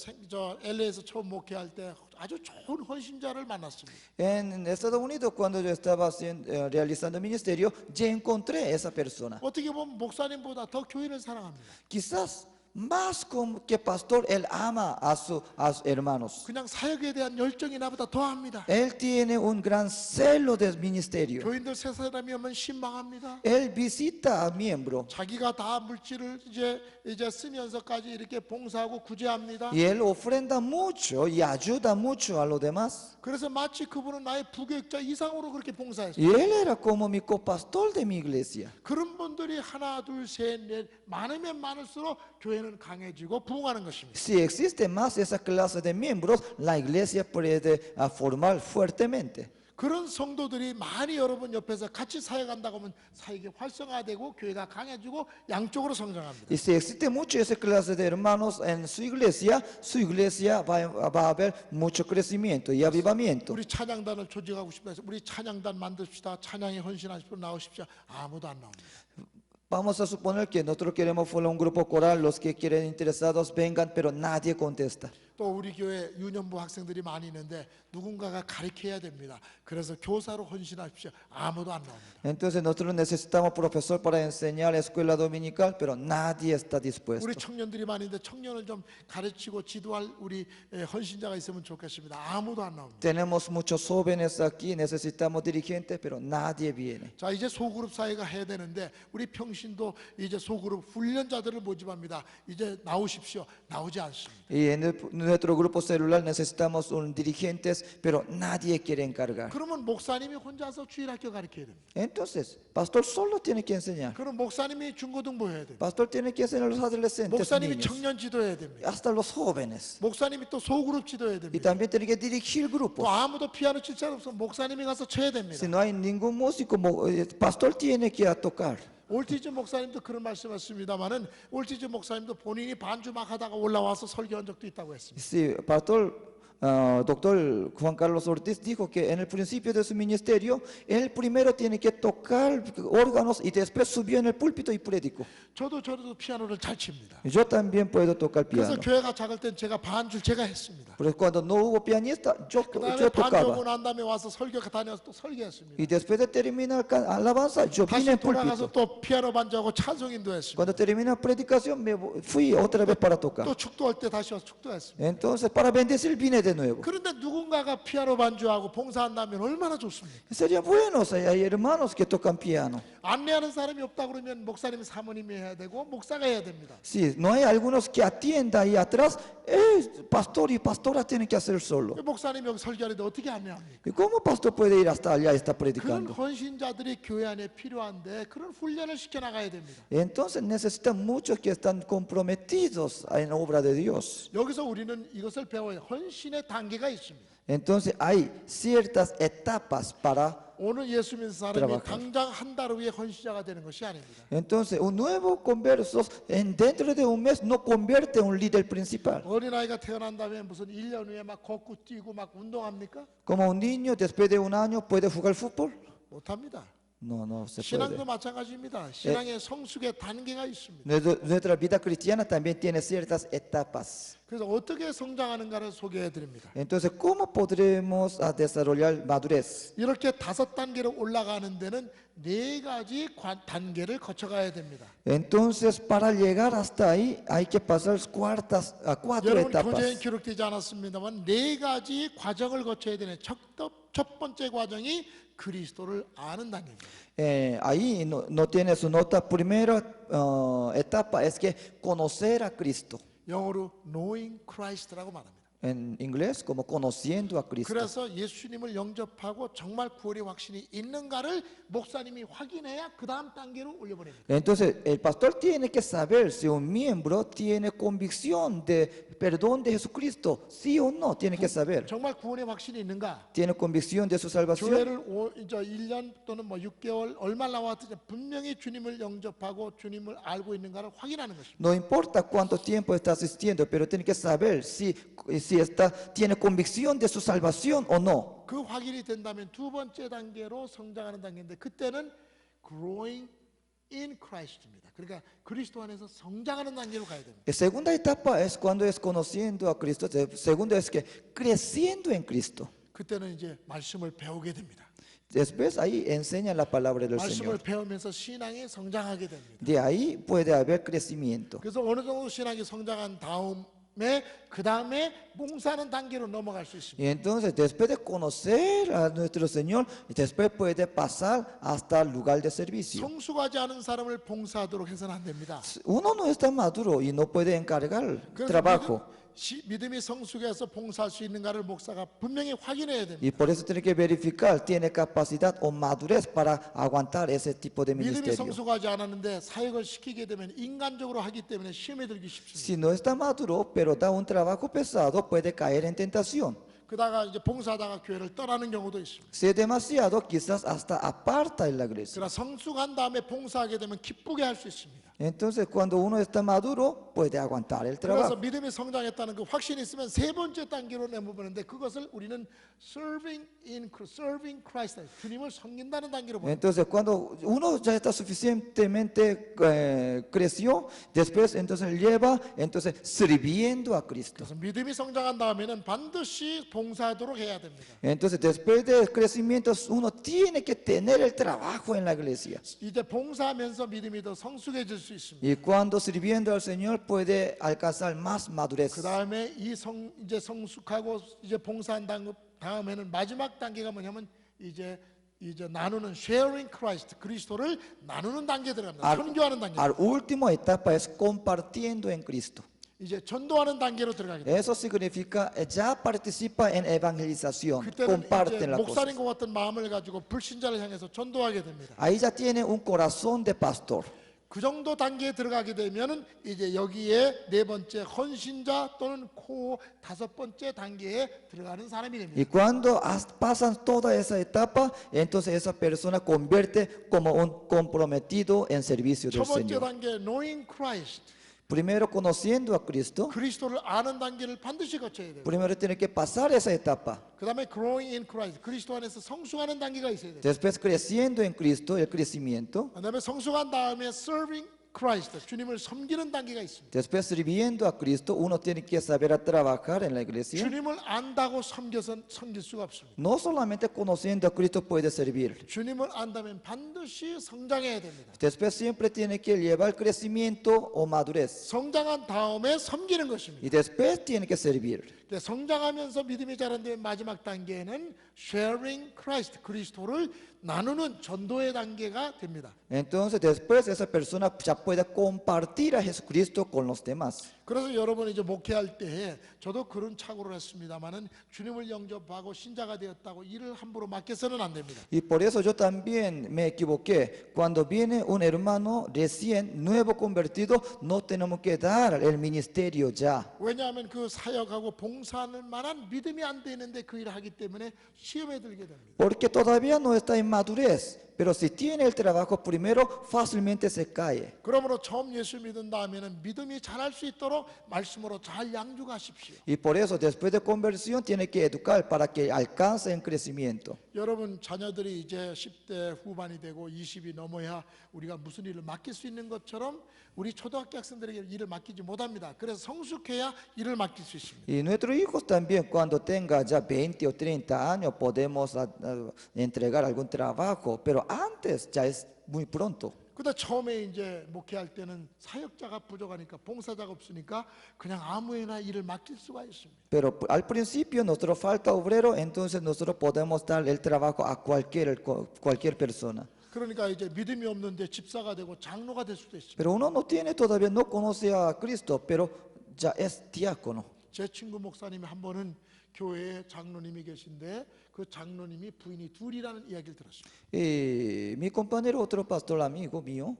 LA에서 처음 목회할 때 아주 좋은 헌신자를 만났습니다. En Estados Unidos, cuando yo estaba realizando ministerio, ya encontré esa persona. 어떻게 보면 목사님보다 더 교회를 사랑합니다. Quizás más como que pastor, él ama a sus hermanos. 그냥 사역에 대한 열정이 나보다 더합니다. Él tiene un gran celo del ministerio. 교인들 세 사람이 오면 신방합니다. Él visita a miembro 자기가 다 물질을 이제 쓰면서까지 이렇게 봉사하고 구제합니다. y él ofrenda mucho y ayuda mucho a los demás. 그래서 마치 그분은 나의 부교육자 이상으로 그렇게 봉사했어요. Y él era como mi copastor de mi iglesia. 그런 분들이 하나, 둘, 셋, 넷 많으면 많을수록 교회는 강해지고 부흥하는 것입니다. Si existe más esa clase de miembros, la iglesia puede formar fuertemente. 그런 성도들이 많이 여러분 옆에서 같이 사역한다고 하면 사역이 활성화되고 교회가 강해지고 양쪽으로 성장합니다. Y si existe mucho esa clase de hermanos en su iglesia va a haber mucho crecimiento y avivamiento. 우리 찬양단을 조직하고 싶다 해서 우리 찬양단 만듭시다. 찬양에 헌신하십시오. 나오십시오. 아무도 안 나옵니다. Vamos a suponer que nosotros queremos formar un grupo coral, los que quieren interesados vengan, pero nadie contesta. 또 우리 교회 유년부 학생들이 많이 있는데 누군가가 가르쳐야 됩니다. 그래서 교사로 헌신하십시오. 아무도 안 나옵니다. Entonces nosotros necesitamos profesor para enseñar escuela dominical, pero nadie está dispuesto. 우리 청년들이 많이 있는데 청년을 좀 가르치고 지도할 우리 헌신자가 있으면 좋겠습니다. 아무도 안 나옵니다. Tenemos muchos jóvenes aquí, necesitamos dirigentes, pero nadie viene. 자, 이제 소그룹 사회가 해야 되는데 우리 평신도 이제 소그룹 훈련자들을 모집합니다. 이제 나오십시오. 나오지 않습니다. Y en nuestro grupo celular necesitamos un dirigentes, pero nadie quiere encargar. 그러면 목사님이 혼자서 주일학교 가르쳐야 됩니다. Entonces, pastor solo tiene que enseñar. 그럼 목사님이 중고등부 해야 됩니다. Pastor tiene que enseñar a los adolescentes, 목사님이 niños, 청년 지도해야 됩니다. hasta los jóvenes. 목사님이 또 소그룹 지도해야 Y 됩니다. también tiene que dirigir 또 grupos. 아무도 피아노 칠 사람 없으면 목사님이 가서 쳐야 됩니다. Si no hay ningún músico, pastor tiene que ir a tocar. 올티즈 목사님도 그런 말씀하셨습니다만은 올티즈 목사님도 본인이 반주 막 하다가 올라와서 설교한 적도 있다고 했습니다. Sí, pastor, doctor Juan Carlos Ortiz dijo que en el principio de su ministerio, él primero tiene que tocar órganos y después subió en el púlpito y predicó. 저도 피아노를 잘 칩니다. Yo también puedo tocar 그래서 piano. 교회가 작을 땐 제가 반주를 제가 했습니다. Pero cuando no hubo pianista, yo 그다음에 반주하고 tocaba. 난 다음에 와서 설교 다녀서 또 설교했습니다. Y después de terminar alabanza, yo 다시 vine al 돌아가서 púlpito. 또 피아노 반주하고 찬송인도 했습니다. Cuando terminé la predicación, fui otra vez para tocar. 또 축도할 때 다시 와서 축도했습니다. Entonces, para bendecir, vine de nuevo. 그런데 누군가가 피아노 반주하고 봉사한다면 얼마나 좋습니까? Sería bueno si hay hermanos que tocan piano. 안내하는 사람이 없다 그러면 목사님 사모님이 해야 되고 목사가 해야 됩니다. Si no hay algunos que atiendan ahí atrás, pastor y pastora tienen que hacer solo. 목사님 여기 설교하는데 어떻게 안내합니까? ¿Y cómo pastor puede ir hasta allá y está 그런 predicando? 헌신자들이 교회 안에 필요한데 그런 훈련을 시켜 나가야 됩니다. Entonces necesitan muchos que están comprometidos en obra de Dios. 여기서 우리는 이것을 배워야 헌신의 단계가 있습니다. Entonces hay ciertas etapas para... 오늘 예수 믿는 사람이 trabajar. 당장 한 달 후에 헌신자가 되는 것이 아닙니다. Entonces un nuevo converso dentro de un mes no convierte en un líder principal. 어린아이가 태어난 다음에 무슨 1년 후에 막 걷고 뛰고 막 운동합니까? Como un niño después de un año puede jugar fútbol. 못합니다. No se 신앙도 puede. 마찬가지입니다. 신앙의 성숙의 단계가 있습니다. Nuestra vida cristiana también tiene ciertas etapas. 그래서 어떻게 성장하는가를 소개해 드립니다. Entonces, ¿cómo podremos desarrollar madurez? 이렇게 5단계로 올라가는 데는 4가지 단계를 거쳐가야 됩니다. Entonces, para llegar hasta ahí hay que pasar cuatro 여러분 교재에 etapas. 기록되지 않았습니다만 4가지 과정을 거쳐야 되는 첫 번째 과정이 그리스도를 아는 단계입니다. Ahí no tiene su nota. Primera etapa es que conocer a Cristo. 영어로 knowing Christ라고 말합니다. En inglés, como conociendo a Cristo. 그래서 예수님을 영접하고 정말 구원의 확신이 있는가를 목사님이 확인해야 그 다음 단계로 올려보냅니다. Entonces, el pastor tiene que saber si un miembro tiene convicción de perdón de Jesucristo, sí o no, tiene que saber. 정말 구원의 확신이 있는가? ¿Tiene convicción de su salvación? 교회를 이제 1년 또는 뭐 6개월 얼마 나왔든지 분명히 주님을 영접하고 주님을 알고 있는가를 확인하는 것입니다. No importa cuánto tiempo está asistiendo, pero tiene que saber si tiene convicción de su salvación o no. 그 확인이 된다면 두 번째 단계로 성장하는 단계인데 그때는 growing in Christ입니다. 그러니까 그리스도 안에서 성장하는 단계로 가야 됩니다. La segunda etapa es cuando es conociendo a Cristo. Segundo es que creciendo en Cristo. 그때는 이제 말씀을 배우게 됩니다. Después ahí enseña la palabra del 말씀을 Señor. 배우면서 신앙이 성장하게 됩니다. De ahí puede haber crecimiento. 그래서 어느 정도 신앙이 성장한 다음에 그 다음에 봉사하는 단계로 넘어갈 수 있습니다. Y entonces, después de conocer a nuestro Señor, después puede pasar hasta el lugar de servicio. 성숙하지 않은 사람을 봉사하도록 해서는 안 됩니다. Uno no está maduro y no puede encargar 그래서 trabajo. 믿음이 성숙해서 봉사할 수 있는가를 목사가 분명히 확인해야 됩니다. Y por eso tiene que verificar, tiene capacidad o madurez para aguantar ese tipo de 믿음이 ministerio. 성숙하지 않았는데 사역을 시키게 되면 인간적으로 하기 때문에 시험에 들기 쉽습니다. Si no está maduro, pero da un trabajo pesado, puede caer en tentación. 그러다가 이제 봉사하다가 교회를 떠나는 경우도 있습니다. Si es demasiado, quizás hasta aparta en la iglesia. 그러나 성숙한 다음에 봉사하게 되면 기쁘게 할 수 있습니다. Entonces, cuando uno está maduro, puede aguantar el 그래서 trabajo. 믿음이 성장했다는 그 확신이 있으면 세 번째 단계로 내모는데 그것을 우리는 serving Christ, 주님을 섬긴다는 단계로 봅니다. Entonces, cuando uno ya está suficientemente creció, después entonces lleva, entonces sirviendo a Cristo. 그래서 믿음이 성장한 다음에는 반드시 봉사하도록 해야 됩니다. Entonces, después del crecimiento, uno tiene que tener el trabajo en la iglesia. 이제 봉사하면서 믿음이 더 성숙해질 수 있습니다. Y cuando sirviendo al Señor puede alcanzar más madurez. 그 다음에 이제 성숙하고 이제 봉사한 다음에는 마지막 단계가 뭐냐면 이제 나누는 sharing Christ, 그리스도를 나누는 단계에 들어갑니다. 선교하는 단계. Al último etapa es compartiendo en Cristo. 이제 전도하는 단계로 들어가게 됩니다. Eso significa ya participa en evangelización, 그때는 comparte 이제 las cosas. 목사님과 같은 마음을 가지고 불신자를 향해서 전도하게 됩니다. Ahí ya tiene un corazón de pastor. 그 정도 단계에 들어가게 되면은 이제 여기에 네 번째 헌신자 또는 코 다섯 번째 단계에 들어가는 사람이 됩니다. Y cuando pasan toda esa etapa, entonces esa persona convierte como un comprometido en servicio 첫 del 번째 Señor. 단계 knowing Christ. Primero conociendo a Cristo, 그리스도를 아는 단계를 반드시 거쳐야 돼요. primero tiene que pasar esa etapa. 그다음에 growing in Christ. 그리스도 안에서 성숙하는 단계가 있어야 돼요. Después creciendo en Cristo, el crecimiento. 그다음에 성숙한 다음에 serving Christ. 주님을 섬기는 단계가 있습니다. Después sirviendo a Cristo, uno tiene que saber a trabajar en la iglesia. 주님을 안다고 섬길 수가 없습니다. No solamente conociendo a Cristo puede servir. 주님을 안다면 반드시 성장해야 됩니다. Después siempre tiene que llevar crecimiento o madurez. 성장한 다음에 섬기는 것입니다. Y después tiene que servir. 성장하면서 믿음이 자란다면 마지막 단계는 sharing Christ, 그리스도를 나누는 전도의 단계가 됩니다. Entonces después esa persona ya puede compartir a Jesucristo con los demás. 그래서 여러분이 이제 목회할 때 저도 그런 착오를 했습니다만은 주님을 영접하고 신자가 되었다고 일을 함부로 맡겨서는 안 됩니다. Y por eso yo también me equivoqué. Cuando viene un hermano recién nuevo convertido, no tenemos que dar el ministerio ya. 왜냐하면 그 사역하고 봉사하는 만한 믿음이 안 되는데 그 일을 하기 때문에 시험에 들게 됩니다. Porque todavía no está en madurez. Pero si tiene el trabajo primero, fácilmente se cae. 그러므로 처음 예수 믿은 다음에는 믿음이 자랄 수 있도록 말씀으로 잘 양육하십시오. Y por eso después de conversión tiene que educar para que alcance en crecimiento. 여러분 자녀들이 이제 10대 후반이 되고 20이 넘어야 우리가 무슨 일을 맡길 수 있는 것처럼 우리 초등학교 학생들에게 일을 맡기지 못합니다. 그래서 성숙해야 일을 맡길 수 있습니다. Y nuestros hijos también cuando tenga ya 20 o 30 años podemos entregar algún trabajo, pero antes ya es muy pronto. 근데 처음에 이제 목회할 때는 사역자가 부족하니까 봉사자가 없으니까 그냥 아무에나 일을 맡길 수가 있습니다. Pero al principio nosotros falta obrero, entonces nosotros podemos dar el trabajo a cualquier persona. 그러니까 이제 믿음이 없는데 집사가 되고 장로가 될 수도 있습니다. Pero uno no tiene todavía, no conoce a Cristo, pero ya es diácono. 제 친구 목사님이 한 번은 교회에 장로님이 계신데 그 장로님이 부인이 둘이라는 이야기를 들었습니다. Mi compañero, otro pastor amigo mío,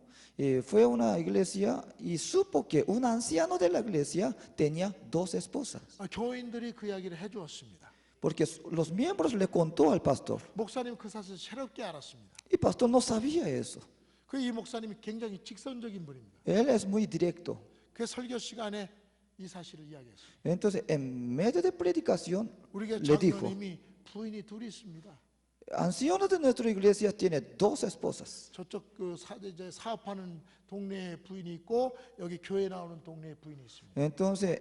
fue a una iglesia y supo que un anciano de la iglesia tenía dos esposas. 교인들이 그 이야기를 해주었습니다. Porque los miembros le contó al pastor. 목사님 그 사실을 새롭게 알았습니다. Y el pastor no sabía eso. 그 이 목사님이 굉장히 직선적인 분입니다. Él es muy directo. 그 설교 시간에 이 사실을 이야기했어요. Entonces, en medio de predicación, 우리가 le dijo, 장로님이 부인이 둘이 있습니다. anciano de nuestra iglesia tiene dos esposas. 저쪽 이제 사업하는 동네에 부인이 있고 여기 교회 나오는 동네에 부인이 있습니다. Entonces,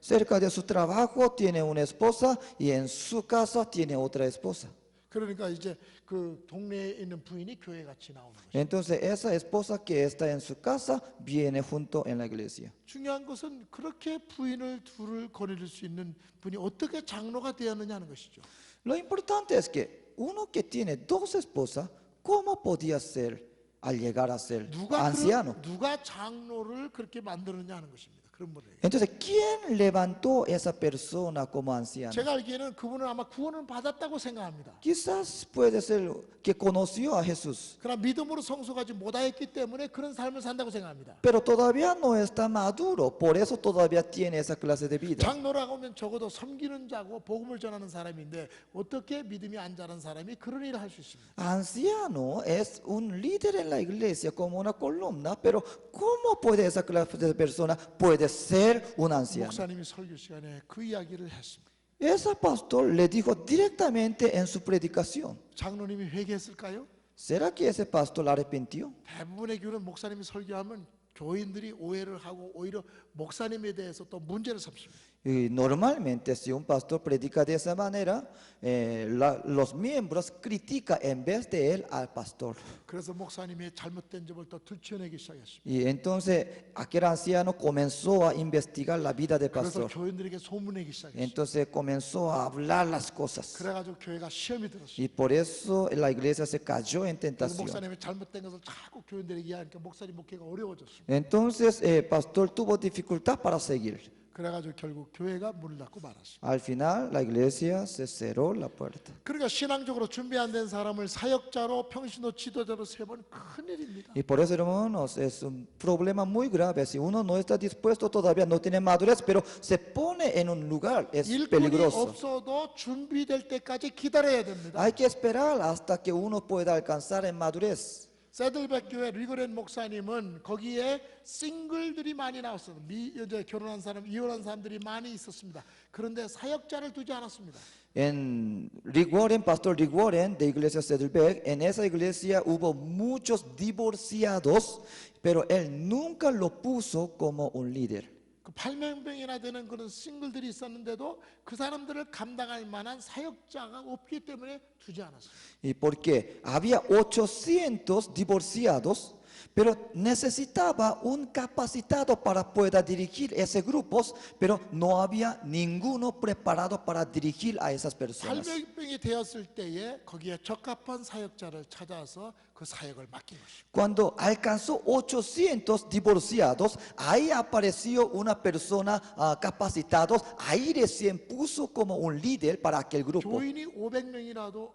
cerca de su trabajo tiene una esposa y en su casa tiene otra esposa. 그러니까 이제 그 동네에 있는 부인이 교회 같이 나오는 거죠. Entonces, esa esposa que está en su casa viene junto en la iglesia. 중요한 것은 그렇게 부인을 둘을 거느릴 수 있는 분이 어떻게 장로가 되었느냐는 것이죠. Lo importante es que uno que tiene dos esposas, ¿cómo podía ser al llegar a ser anciano? 누가 장로를 그렇게 만드느냐 하는 것입니다. 그런 분에게. Entonces, ¿quién levantó esa persona como anciano? 제가 알기에는 그분은 아마 구원을 받았다고 생각합니다. Quizás puede ser que conoció a Jesús, 그러나 믿음으로 성숙하지 못하였기 때문에 그런 삶을 산다고 생각합니다. pero todavía no está maduro, por eso todavía tiene esa clase de vida. 장로라고 하면 적어도 섬기는 자고 복음을 전하는 사람인데 어떻게 믿음이 안 자란 사람이 그런 일을 할 수 있습니까? Anciano es un líder en la iglesia como una columna, pero ¿cómo puede esa clase de persona puede ser un anciano? 목사님이 설교 시간에 그 이야기를 했습니다. Ese pastor le dijo directamente en su predicación. 장로님이 회개했을까요? ¿Será que ese pastor arrepintió? 대부분의 교회는 목사님이 설교하면 교인들이 오해를 하고 오히려 목사님에 대해서 또 문제를 삼습니다. Y normalmente si un pastor predica de esa manera, los miembros critican en vez de él al pastor. 그래서 목사님이 잘못된 점을 더 들춰내기 시작했습니다. Y entonces aquel anciano comenzó a investigar la vida del 그래서 pastor. 교인들에게 소문내기 시작했습니다. Entonces comenzó a hablar las cosas. 그래가지고 교회가 시험이 들었어요. Y por eso la iglesia se cayó en 그래서 tentación. 목사님이 잘못된 것을 자꾸 교인들에게 이야기하니까 목사님 목회가 어려워졌습니다. Entonces el pastor tuvo dificultad para seguir. 그래가지고 결국 교회가 문을 닫고 말았습니다. Al final la iglesia se cerró la puerta. 그러니까 신앙적으로 준비 안 된 사람을 사역자로 평신도 지도자로 세번 큰일입니다. Y por eso, hermanos, es un problema muy grave. Si uno no está dispuesto, todavía no tiene madurez, pero se pone en un lugar, es 일꾼이 peligroso. 없어도 준비될 때까지 기다려야 됩니다. Hay que esperar hasta que uno pueda alcanzar en madurez. 세들백 교회 리거렌 목사님은 거기에 싱글들이 많이 나왔어요. 이제 결혼한 사람, 이혼한 사람들이 많이 있었습니다. 그런데 사역자를 두지 않았습니다. En Rick Warren, Pastor Rick Warren de Iglesia Saddleback, en esa iglesia hubo muchos divorciados, pero él nunca lo puso como un líder. 그 8명이나 되는 그런 싱글들이 있었는데도 그 사람들을 감당할 만한 사역자가 없기 때문에 두지 않았어요. Y porque había 800 divorciados, pero necesitaba un capacitado para poder dirigir ese grupos, pero no había ninguno preparado para dirigir a esas personas. 800명이 되었을 때에 거기에 적합한 사역자를 찾아서 그 사역을 맡긴 것입니다. Cuando alcanzó 800 divorciados, ahí apareció una persona capacitada, ahí recién puso como un líder para aquel grupo. 교인이 500명이라도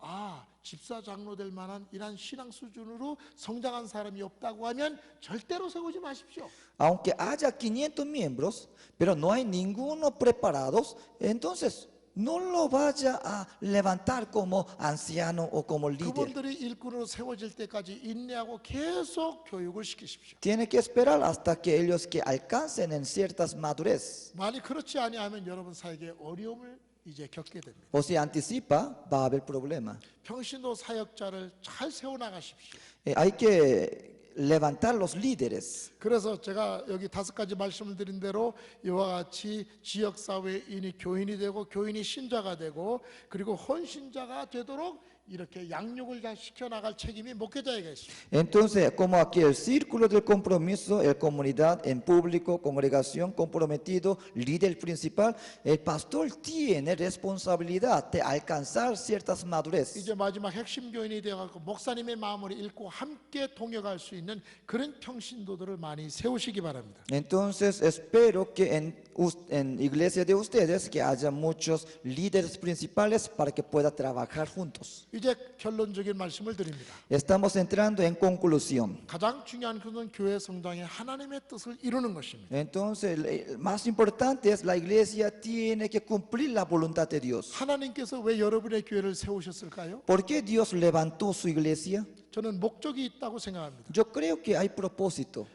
집사 장로 될 만한 이런 신앙 수준으로 성장한 사람이 없다고 하면 절대로 세우지 마십시오. Aunque haya 500 miembros, pero no hay ninguno preparados, entonces no lo vaya a levantar como anciano o como líder. 그분들이 일꾼으로 세워질 때까지 인내하고 계속 교육을 시키십시오. Tiene que esperar hasta que ellos que alcancen en ciertas madurez. 만약 그렇지 아니하면 여러분 사역에 어려움을 이제 겪게 됩니다. O si anticipa, va a haber problema. 평신도 사역자를 잘 세워 나가십시오. Hay que levantar los líderes. 그래서 제가 여기 5가지 말씀을 드린 대로 이와 같이 지역 사회인이 교인이 되고 교인이 신자가 되고 그리고 헌신자가 되도록 이렇게 양육을 잘 시켜 나갈 책임이 목회자에게 있습니다. Entonces, como aquí el círculo del compromiso, la comunidad en público, congregación comprometido, líder principal, el pastor tiene responsabilidad de alcanzar ciertas madurez. 이제 마지막 핵심 교인이 되어가지고 목사님의 마음을 읽고 함께 동역할 수 있는 그런 평신도들을 많이 세우시기 바랍니다. Entonces, espero que en iglesia de ustedes que haya muchos líderes principales para que puedan trabajar juntos. 이제 결론적인 말씀을 드립니다. Estamos entrando en conclusión. 가장 중요한 것은 교회 성장에 하나님의 뜻을 이루는 것입니다. Entonces, el más importante es la iglesia tiene que cumplir la voluntad de Dios. 하나님께서 왜 여러분의 교회를 세우셨을까요? ¿Por qué Dios levantó su iglesia? 저는 목적이 있다고 생각합니다. Yo creo que hay propósito.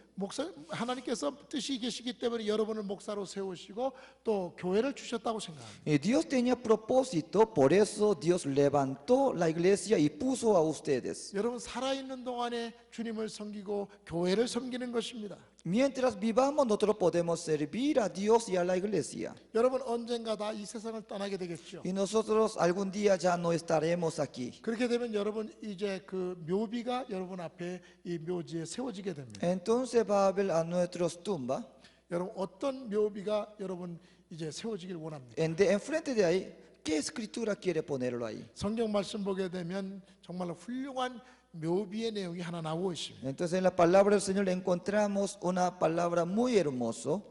하나님께서 뜻이 계시기 때문에 여러분을 목사로 세우시고 또 교회를 주셨다고 생각합니다. Y Dios tenía propósito, por eso Dios levantó la iglesia y puso a ustedes. 여러분 살아있는 동안에 주님을 섬기고 교회를 섬기는 것입니다. Mientras vivamos, nosotros podemos servir a Dios y a la iglesia. 여러분 언젠가 다 이 세상을 떠나게 되겠죠. Y nosotros algún día ya no estaremos aquí. 그렇게 되면 여러분 이제 그 묘비가 여러분 앞에 이 묘지에 세워지게 됩니다. Entonces va a haber a nuestros tumbas. 여러분 어떤 묘비가 여러분 이제 세워지길 원합니다. Enfrente de ahí, ¿qué escritura quiere ponerlo ahí? 성경 말씀 보게 되면 정말 훌륭한 묘비의 내용이 하나 나오고 있습니다. Entonces en la palabra del Señor encontramos una palabra muy hermosa.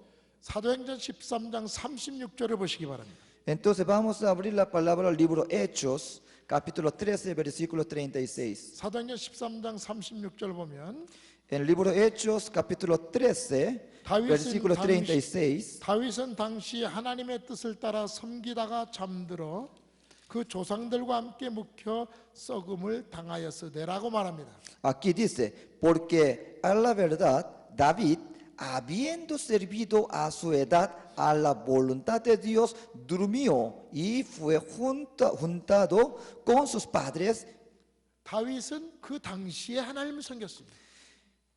사도행전 13장 36절을 보시기 바랍니다. Entonces vamos a abrir la palabra al libro Hechos, capítulo 13, versículo 36. 사도행전 13장 36절 보면 En el libro Hechos, capítulo 13, versículo 36. 다윗은 당시 하나님의 뜻을 따라 섬기다가 잠들어 그 조상들과 함께 묵혀 썩음을 당하였으되라고 말합니다. Aquí dice, porque a la verdad, David, habiendo servido a su edad a la voluntad de Dios, durmió y fue juntado con sus padres. 다윗은 그 당시에 하나님을 섬겼습니다.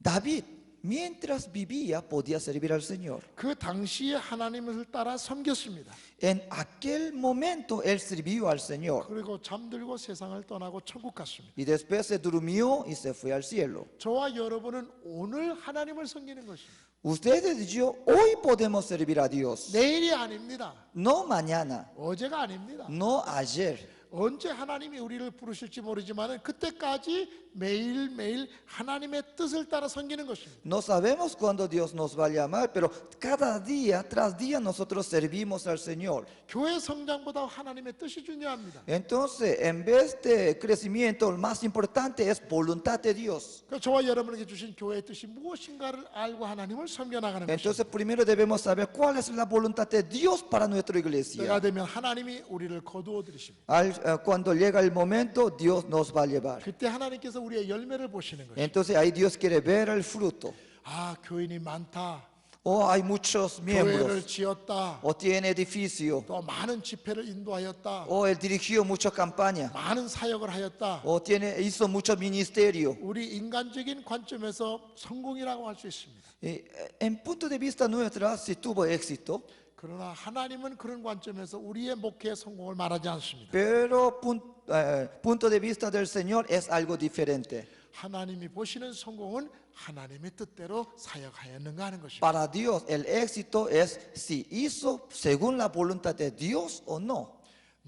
David mientras vivía podía servir al Señor. 그 당시에 하나님을 따라 섬겼습니다. En aquel momento él sirvió al Señor. 그리고 잠들고 세상을 떠나고 천국 갔습니다. Y después se durmió y se fue al cielo. 저와 여러분은 오늘 하나님을 섬기는 것입니다. Ustedes y yo hoy podemos servir a Dios. 내일이 아닙니다. No mañana, 어제가 아닙니다. no ayer. 언제 하나님이 우리를 부르실지 모르지만 그때까지 매일매일 하나님의 뜻을 따라 섬기는 것입니다. No sabemos cuándo Dios nos va a llamar, pero cada día tras día nosotros servimos al Señor. 교회 성장보다 하나님의 뜻이 중요합니다. Entonces, en vez de crecimiento, lo más importante es voluntad de Dios. 그러니까 저와 여러분에게 주신 교회의 뜻이 무엇인가를 알고 하나님을 섬겨나가는 Entonces, 것입니다. primero debemos saber cuál es la voluntad de Dios para nuestra 때가 iglesia. 되면 하나님이 우리를 거두어 들이십니다. Cuando llega el momento, Dios nos va a llevar. 그때 하나님께서 우리의 열매를 보시는 것입니다. Entonces, ahí Dios quiere ver el fruto. 아, 교인이 많다. Oh, hay muchos 교회를 miembros. 지었다. O tiene edificio. 또 많은 집회를 인도하였다. O él dirigió mucha campaña. 많은 사역을 하였다. O hizo mucho ministerio. 우리 인간적인 관점에서 성공이라고 할 수 있습니다. En punto de vista nuestra, si tuvo éxito, 그러나 하나님은 그런 관점에서 우리의 목회의 성공을 말하지 않습니다. pero punto de vista del Señor es algo diferente. 하나님이 보시는 성공은 하나님의 뜻대로 사역하였는가 하는 것입니다. Para Dios, el éxito es si hizo según la voluntad de Dios o no.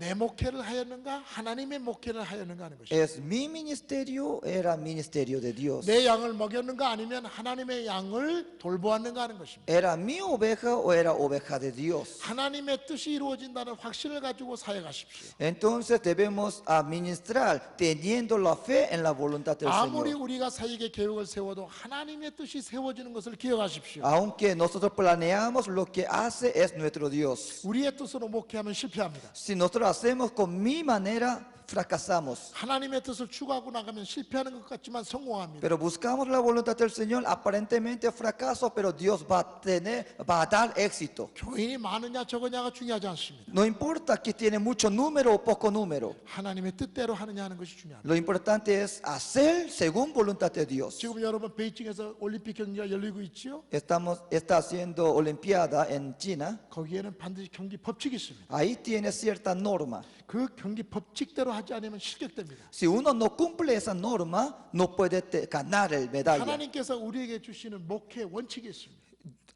내 목회를 하였는가 하나님의 목회를 하였는가 하는 것입니다. ¿Es mi ministerio? Era ministerio de Dios. 내 양을 먹였는가 아니면 하나님의 양을 돌보았는가 하는 것입니다. ¿Era mi oveja o era oveja de Dios? 하나님의 뜻이 이루어진다는 확신을 가지고 사역하십시오. Entonces debemos administrar teniendo la fe en la voluntad del 아무리 Señor. 우리가 사역의 계획을 세워도 하나님의 뜻이 세워지는 것을 기억하십시오. Aunque nosotros planeamos, lo que hace es nuestro Dios. 우리의 뜻으로 목회하면 실패합니다. Si nosotros hacemos con mi manera, fracasamos. 하나님의 뜻을 추구하고 나가면 실패하는 것 같지만 성공합니다. Pero buscamos la voluntad del Señor, aparentemente fracaso, pero Dios va a dar éxito. 교인이 많으냐 적으냐가 중요하지 않습니다. No importa que tiene mucho número o poco número. 하나님의 뜻대로 하느냐 하는 것이 중요합니다. Lo importante es hacer según voluntad de Dios. 지금 여러분 베이징에서 올림픽 경기가 열리고 있지요. Está haciendo Olimpiada en China. 거기에는 반드시 경기 법칙이 있습니다. Ahí tiene cierta norma. 그 경기 법칙대로 하지 않으면 실격됩니다. Si uno no cumple esa norma, no puede ganar el medalla. 하나님께서 우리에게 주시는 목회 원칙이 있습니다.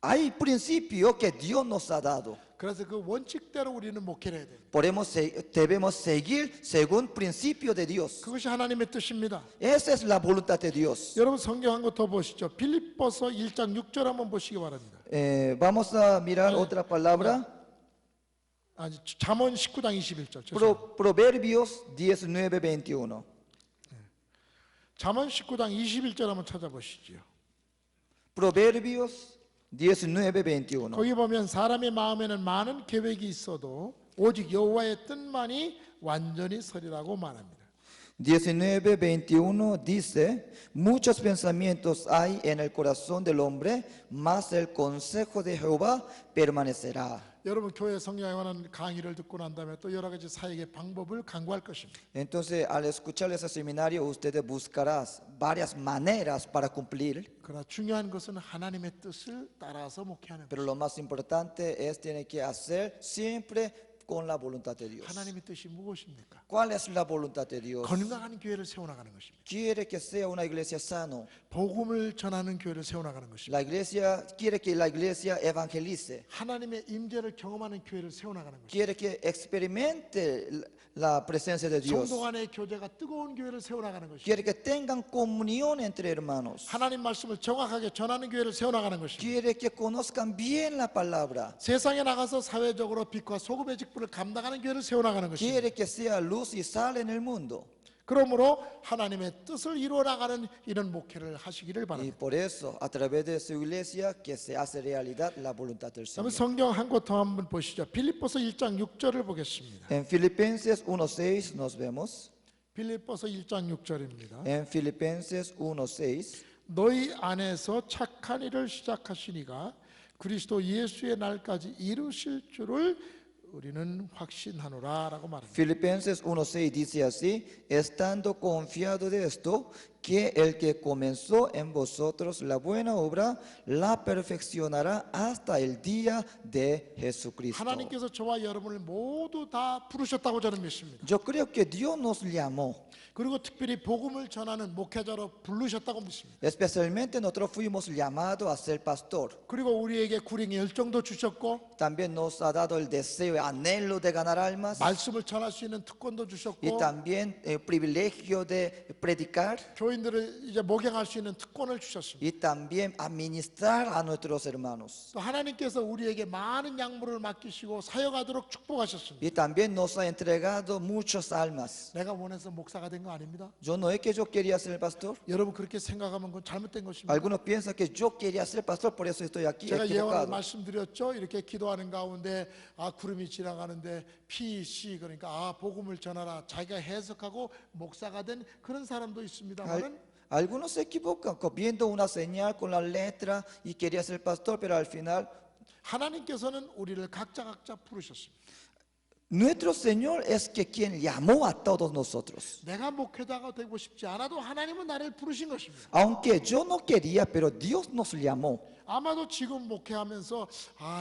Hay principio que Dios nos ha dado. 그래서 그 원칙대로 우리는 목회를 해야 됩니다. Debemos seguir según principio de Dios. 그것이 하나님의 뜻입니다. Esa es la voluntad de Dios. 여러분 성경 한 거 더 보시죠. 빌립보서 1장 6절 한번 보시기 바랍니다. Vamos a mirar otra palabra. 아니, 잠언 19장 21절. Proverbios 19:21. 잠언 19장 21절 한번 찾아보시죠. Proverbios 19:21. 거기 보면 사람의 마음에는 많은 계획이 있어도 오직 여호와의 뜻만이 완전히 서리라고 말합니다. 19:21 dice, muchos pensamientos hay en el corazón del hombre, mas el consejo de Jehová permanecerá. 여러분 교회 성령에 관한 강의를 듣고 난 다음에 또 여러 가지 사역의 방법을 강구할 것입니다. Entonces, al escuchar ese seminario, ustedes buscarán varias maneras para cumplir, 그러나 중요한 것은 하나님의 뜻을 따라서 목회하는 pero 것. lo más importante es tener que hacer siempre con la voluntad de Dios. 하나님의 뜻이 무엇입니까? ¿Cuál es la voluntad de Dios? 건강한 교회를 세워나가는 것입니다. Quiere que sea una iglesia sano. 복음을 전하는 교회를 세워나가는 것입니다. La iglesia quiere que la iglesia evangelice. 하나님의 임재를 경험하는 교회를 세워나가는 것입니다. Quiere que experimente la presencia de Dios. 성도 간의 교제가 뜨거운 교회를 세워나가는 것입니다. Quiere que tengan comunión entre hermanos. 하나님 말씀을 정확하게 전하는 교회를 세워나가는 것입니다. Quiere que conozcan bien la palabra. 세상에 나가서 사회적으로 빛과 소금의 직분을 감당하는 교회를 세워나가는 것입니다. Quiere que sea luz y sal en el mundo. 그러므로 하나님의 뜻을 이루어나가는 이런 목회를 하시기를 Y 바랍니다. por eso, a través de su iglesia, que se hace realidad la voluntad del 그러면 Señor. 성경 한 곳 더 한번 보시죠. 빌립보서 1장 6절을 보겠습니다. En Filipenses 1:6 nos vemos. 빌립보서 1장 6절입니다. En Filipenses 1:6. 너희 안에서 착한 일을 시작하시니가 그리스도 예수의 날까지 이루실 줄을 우리는 확신하노라라고 말합니다. Filipenses 1:6 dice así, estando confiado de esto, que el que comenzó en vosotros la buena obra la perfeccionará hasta el día de Jesucristo. 하나님께서 저와 여러분을 모두 다 부르셨다고 저는 믿습니다. Yo creo que Dios nos llamó, 그리고 특별히 복음을 전하는 목회자로 부르셨다고 믿습니다. especialmente nosotros fuimos llamados a ser pastor. 그리고 우리에게 구령의 열정도 주셨고 También nos ha dado el deseo, anhelo de ganar almas 말씀을 전할 수 있는 특권도 y 주셨고 también el privilegio de predicar 교인들을 이제 목양할 수 있는 특권을 주셨습니다. y también administrar a nuestros hermanos. 또 하나님께서 우리에게 많은 양물을 맡기시고 사역하도록 축복하셨습니다. Y también nos ha entregado muchas almas. 내가 원해서 목사가 된 거 아닙니다. Yo no es que yo quería ser pastor. 여러분 그렇게 생각하면 그건 잘못된 것입니다. Algunos piensan que yo quería ser pastor, por eso estoy aquí 제가 예언을 equivocado. 말씀드렸죠. 이렇게 기도하는 가운데 구름이 지나가는데 P.C. 그러니까 복음을 전하라 자기가 해석하고 목사가 된 그런 사람도 있습니다만은 Algunos se equivocan viendo una señal con la letra y quería ser pastor, pero al final 하나님께서는 우리를 각자 부르셨습니다. nuestro Señor es que quien llamó a todos nosotros. 내가 목회자가 되고 싶지 않아도 하나님은 나를 부르신 것입니다. Aunque yo no quería, pero Dios nos llamó. 아마도 지금 목회하면서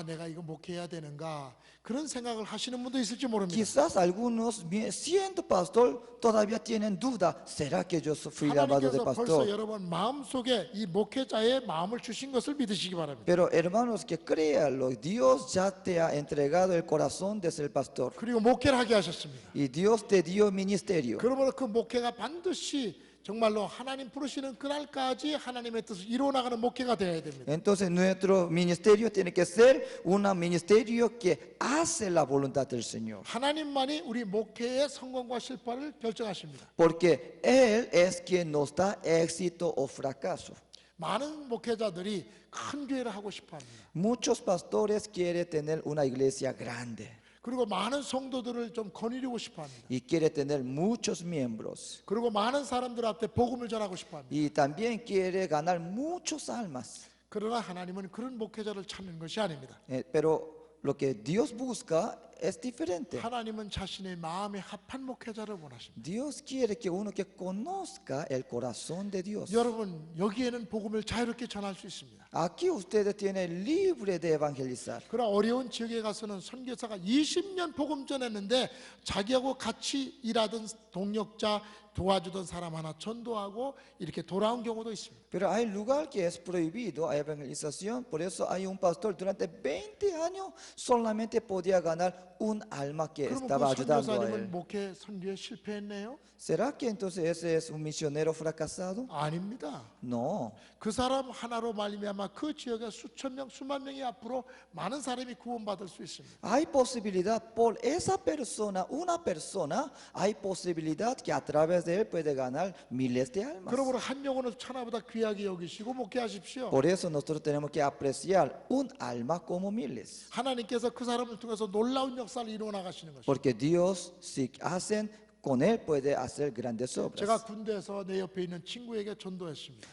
내가 이거 목회해야 되는가 그런 생각을 하시는 분도 있을지 모릅니다. Quizás algunos, siendo pastor, todavía tienen duda. ¿Será que yo fui llamado de 하나님께서 벌써 pastor? 여러분 마음속에 이 목회자의 마음을 주신 것을 믿으시기 바랍니다. Pero hermanos, que créanlo, Dios ya te ha entregado el corazón de ser pastor. 그리고 목회를 하게 하셨습니다. Y Dios te dio ministerio. 그러므로 그 목회가 반드시 정말로 하나님 부르시는 그날까지 하나님의 뜻을 이루어나가는 목회가 되어야 됩니다. Entonces nuestro ministerio tiene que ser un ministerio que hace la voluntad del Señor. 하나님만이 우리 목회의 성공과 실패를 결정하십니다. Porque Él es quien nos da éxito o fracaso. 많은 목회자들이 큰 교회를 하고 싶어 합니다. Muchos pastores quieren tener una iglesia grande 그리고 많은 성도들을 좀 거느리고 싶어 합니다. y quiere tener muchos miembros. 그리고 많은 사람들한테 복음을 전하고 싶어 합니다. Y también quiere ganar muchos almas. 그러나 하나님은 그런 목회자를 찾는 것이 아닙니다. Pero lo que Dios busca es diferente. 하나님은 자신의 마음에 합한 목회자를 원하십니다. Dios quiere que uno que conozca el corazón de Dios. 여러분 여기에는 복음을 자유롭게 전할 수 있습니다. Aquí ustedes tienen libre de evangelizar. 그러나 어려운 지역에 가서는 선교사가 20년 복음 전했는데 자기하고 같이 일하던 동력자 도와주던 사람 하나 전도하고 이렇게 돌아온 경우도 있습니다. Pero hay lugar que es prohibido a evangelización, por eso hay un pastor durante 20 años solamente podía ganar un alma que 그러면 estaba 그 ayudando a 선교사님은 él. 목회 선교에 실패했네요? ¿Será que entonces ese es un misionero fracasado? 아닙니다. No. 그 사람 하나로 말미암아 그 지역에 수천 명, 수만 명이 앞으로 많은 사람이 구원받을 수 있습니다. Hay posibilidad por esa persona, una persona, hay posibilidad que a través de él puede ganar miles de almas. 그러므로 한 영혼을 천하보다 귀하게 여기시고 목회하십시오. Por eso nosotros tenemos que apreciar un alma como miles. 하나님께서 그 사람을 통해서 놀라운 역사를 이루어 나가시는 것입니다. Porque Dios, si hacen con él, puede hacer grandes 제가 obras. 군대에서 내 옆에 있는 친구에게 전도했습니다.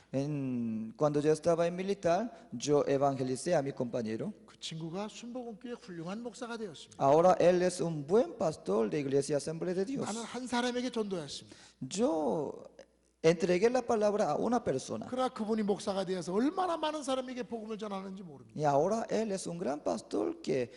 Cuando yo estaba en militar, yo evangelicé a mi compañero. 그 친구가 순복음교회 훌륭한 목사가 되었습니다. Ahora él es un buen pastor de Iglesia Asamblea de Dios. 나는 한 사람에게 전도했습니다. Yo entregué la palabra a una persona. 그러나 그분이 목사가 되어서 얼마나 많은 사람에게 복음을 전하는지 모릅니다. Y ahora él es un gran pastor que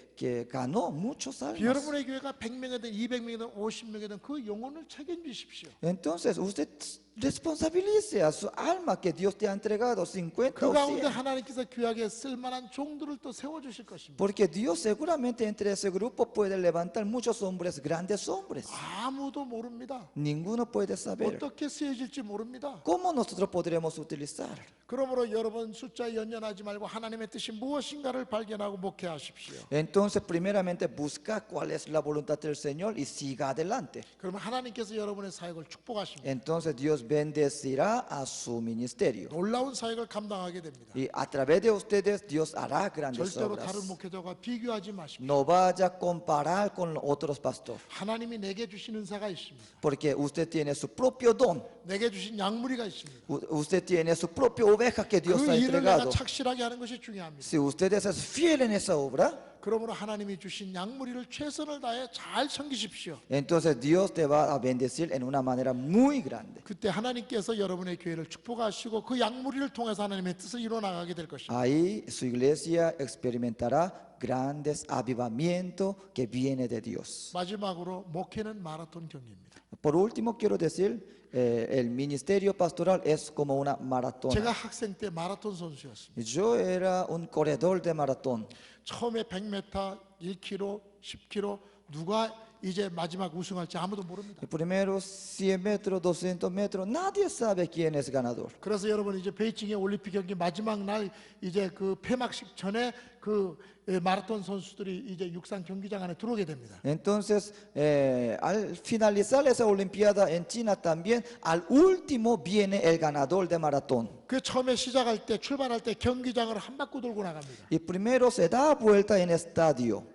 ganó muchos almas. 여러분의 교회가 100명이든 200명이든 50명이든 그 영혼을 책임지십시오. Entonces usted responsabilice a su alma que Dios te ha entregado 50 그 o 가운데 100. 하나님께서 귀하게 쓸만한 종들을 또 세워주실 것입니다. Porque Dios seguramente entre ese grupo puede levantar muchos hombres, grandes hombres. 아무도 모릅니다. Ninguno puede saber. 어떻게 쓰여질지 모릅니다. ¿Cómo nosotros podremos utilizar? 그러므로 여러분 숫자에 연연하지 말고 하나님의 뜻이 무엇인가를 발견하고 목회하십시오. Entonces primeramente busca cuál es la voluntad del Señor y siga adelante. 그러면 하나님께서 여러분의 사역을 축복하십니다. Entonces Dios bendecirá a su ministerio. 놀라운 사역을 감당하게 됩니다. Y a través de ustedes Dios hará grandes 절대로 obras. 다른 목회자와 비교하지 마십시오. No vaya a comparar con otros pastores. 하나님이 내게 주신 은사가 있습니다. Porque usted tiene su propio don. 내게 주신 양무리가 있습니다. Usted tiene su propia oveja que Dios 그 ha 일을 내가 entregado. 착실하게 하는 것이 중요합니다. Si usted es fiel en esa obra, 그러므로 하나님이 주신 양무리를 최선을 다해 잘 섬기십시오. Entonces Dios te va a bendecir en una manera muy grande. 그때 하나님께서 여러분의 교회를 축복하시고 그 양무리를 통해서 하나님의 뜻을 이루어 나가게 될 것입니다. Ahí su iglesia experimentará grandes avivamientos que viene de Dios. 마지막으로 목회는 마라톤 경기입니다. Por último, quiero decir, el ministerio pastoral es como una maratón. 제가 학생 때 마라톤 선수였습니다. Yo era un corredor de maratón. 처음에 100m, 1km, 10km 누가 이제 마지막 우승할지 아무도 모릅니다. Primero 100 metros, 200 metros, nadie sabe quién es ganador. 그래서 여러분 이제 베이징의 올림픽 경기 마지막 날 이제 그 폐막식 전에 그 마라톤 선수들이 이제 육상 경기장 안에 들어오게 됩니다. Entonces, al finalizar esa olimpiada en China también, al último viene el ganador de maratón. 그 처음에 시작할 때 출발할 때 경기장을 한 바퀴 돌고 나갑니다. Y primero se da vuelta en estadio.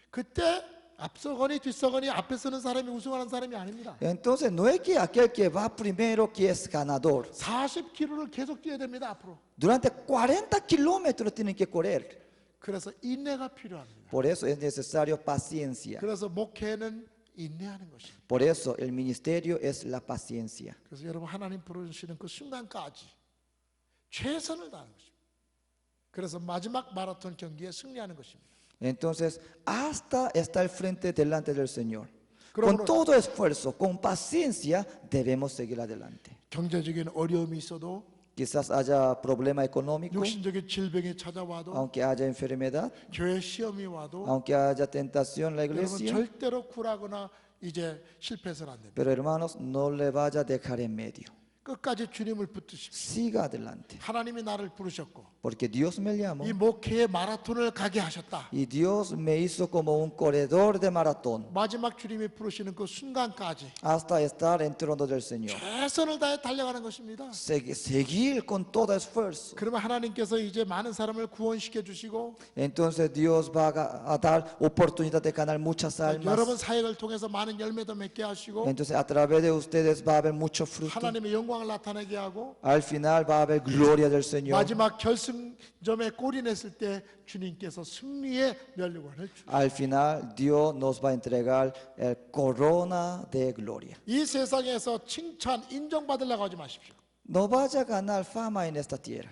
그때 앞서거니 뒤서거니 앞에 서는 사람이 우승하는 사람이 아닙니다. Entonces, no es que aquel que va primero que es ganador. 40km를 계속 뛰어야 됩니다. 앞으로. Durante 40 kilómetros tienen que correr. 그래서 인내가 필요합니다. Por eso es necesario paciencia. 그래서 목회는 인내하는 것입니다. Por eso el ministerio es la paciencia. 그래서 여러분 하나님 부르시는 그 순간까지 최선을 다하는 것입니다. 그래서 마지막 마라톤 경기에 승리하는 것입니다. Entonces, hasta estar frente delante del Señor. 그러므로- Con todo esfuerzo, con paciencia, debemos seguir adelante. 경제적인 어려움이 있어도 Quizás haya problema económico, 육신적인 질병이 찾아와도 aunque haya enfermedad, 교회 시험이 와도 aunque haya tentación en la 여러분 iglesia. 절대로 굴하거나 이제 실패해서는 안 됩니다. Pero hermanos, no le vaya a dejar en medio. 끝까지 주님을 붙드십시오. Siga adelante. 하나님이 나를 부르셨고 Porque Dios me llamó 이 목회의 마라톤을 가게 하셨다. y Dios me hizo como un corredor de maratón 마지막 주님이 부르시는 그 순간까지 hasta estar en trono del Señor. 최선을 다해 달려가는 것입니다. Seguir con todo esfuerzo. 그러면 하나님께서 이제 많은 사람을 구원시켜 주시고 Entonces Dios va a dar oportunidad de ganar muchas 여러분 almas. 사역을 통해서 많은 열매도 맺게 하시고 Entonces a través de ustedes va a haber mucho fruto. 하나님의 영광을 나타내게 하고 Al final va a haber gloria del Señor. 마지막 결승점에 골이 냈을 때 주님께서 승리의 면류관을 주시고 Al final Dios nos va a entregar el corona de gloria. 이 세상에서 칭찬 인정받으려고 하지 마십시오. No vaya a ganar fama en esta tierra.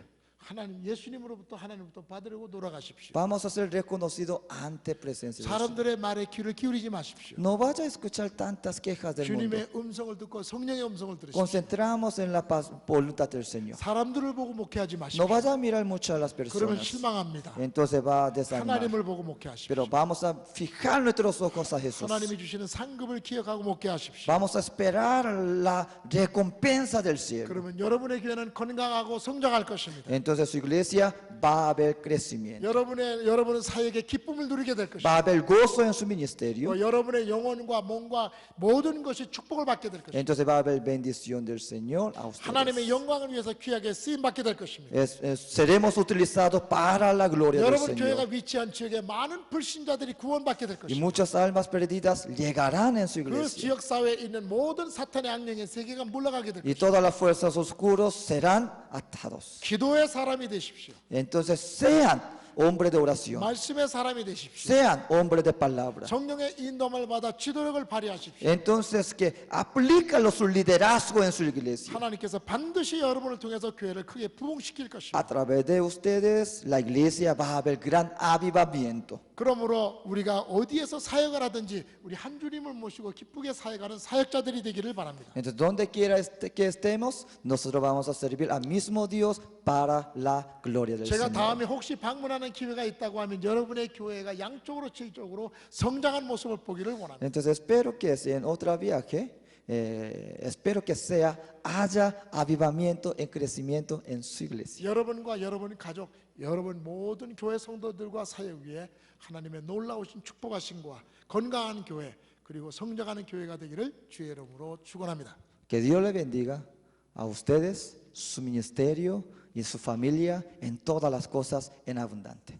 하나님 예수님으로부터 하나님부터 받으려고 돌아가십시오. Vamos a ser reconocidos ante presencia de Dios. 사람들의 말에 귀를 기울이지 마십시오. No vaya a escuchar tantas quejas del mundo. 주님의 음성을 듣고 성령의 음성을 들으십시오. Concentramos en la voluntad del Señor. 사람들을 보고 목회하지 No 마십시오. vaya a mirar mucho a las 그러면 personas. 실망합니다. Entonces va a desanimar. 하나님을 보고 목회하십시오. Pero vamos a fijar nuestros ojos a Jesús. 하나님이 주시는 상급을 기억하고 목회하십시오. Vamos a esperar la recompensa del cielo. 그러면 여러분의 교회는 건강하고 성장할 것입니다. Entonces su iglesia va a haber crecimiento. 여러분은 사역의 기쁨을 누리게 될 것입니다. Va a haber gozo en su ministerio. 여러분의 영혼과 몸과 모든 것이 축복을 받게 될 것입니다. Entonces va a haber bendición del Señor a 하나님의 ustedes. 영광을 위해서 귀하게 쓰임 받게 될 것입니다. Seremos utilizados para la gloria del 여러분 교회가 Señor. 위치한 지역에 많은 불신자들이 구원받게 될 Y 것입니다. muchas almas perdidas llegarán en su 그 iglesia. 지역 사회에 있는 모든 사탄의 악령의 세계가 물러가게 될 Y 것입니다. todas las fuerzas oscuras serán atados. 기도의 사람이 되십시오. Entonces sean hombres de oración. 말씀의 사람이 되십시오. Sean hombres de palabra. 성령의 인도함을 받아 지도력을 발휘하십시오. Entonces que aplícalo su liderazgo en su iglesia. 하나님께서 반드시 여러분을 통해서 교회를 크게 부흥시킬 것입니다. A través de ustedes la iglesia va a haber gran avivamiento. 그러므로 우리가 어디에서 사역을 하든지 우리 한 주님을 모시고 기쁘게 사역하는 사역자들이 되기를 바랍니다. Entonces donde quiera que estemos, nosotros vamos a servir al mismo Dios para la gloria del 제가 Señor. 다음에 혹시 방문하는 기회가 있다고 하면 여러분의 교회가 양쪽으로 질적으로 성장한 모습을 보기를 원합니다. Entonces espero que si en otro viaje, espero que haya avivamiento en crecimiento en su iglesia. 여러분과 여러분 가족, 여러분 모든 교회 성도들과 사역 위에 하나님의 놀라우신 축복하심과 건강한 교회 그리고 성장하는 교회가 되기를 주의 이름으로 축원합니다. Que Dios le bendiga a ustedes, su ministerio y su familia en todas las cosas en abundante.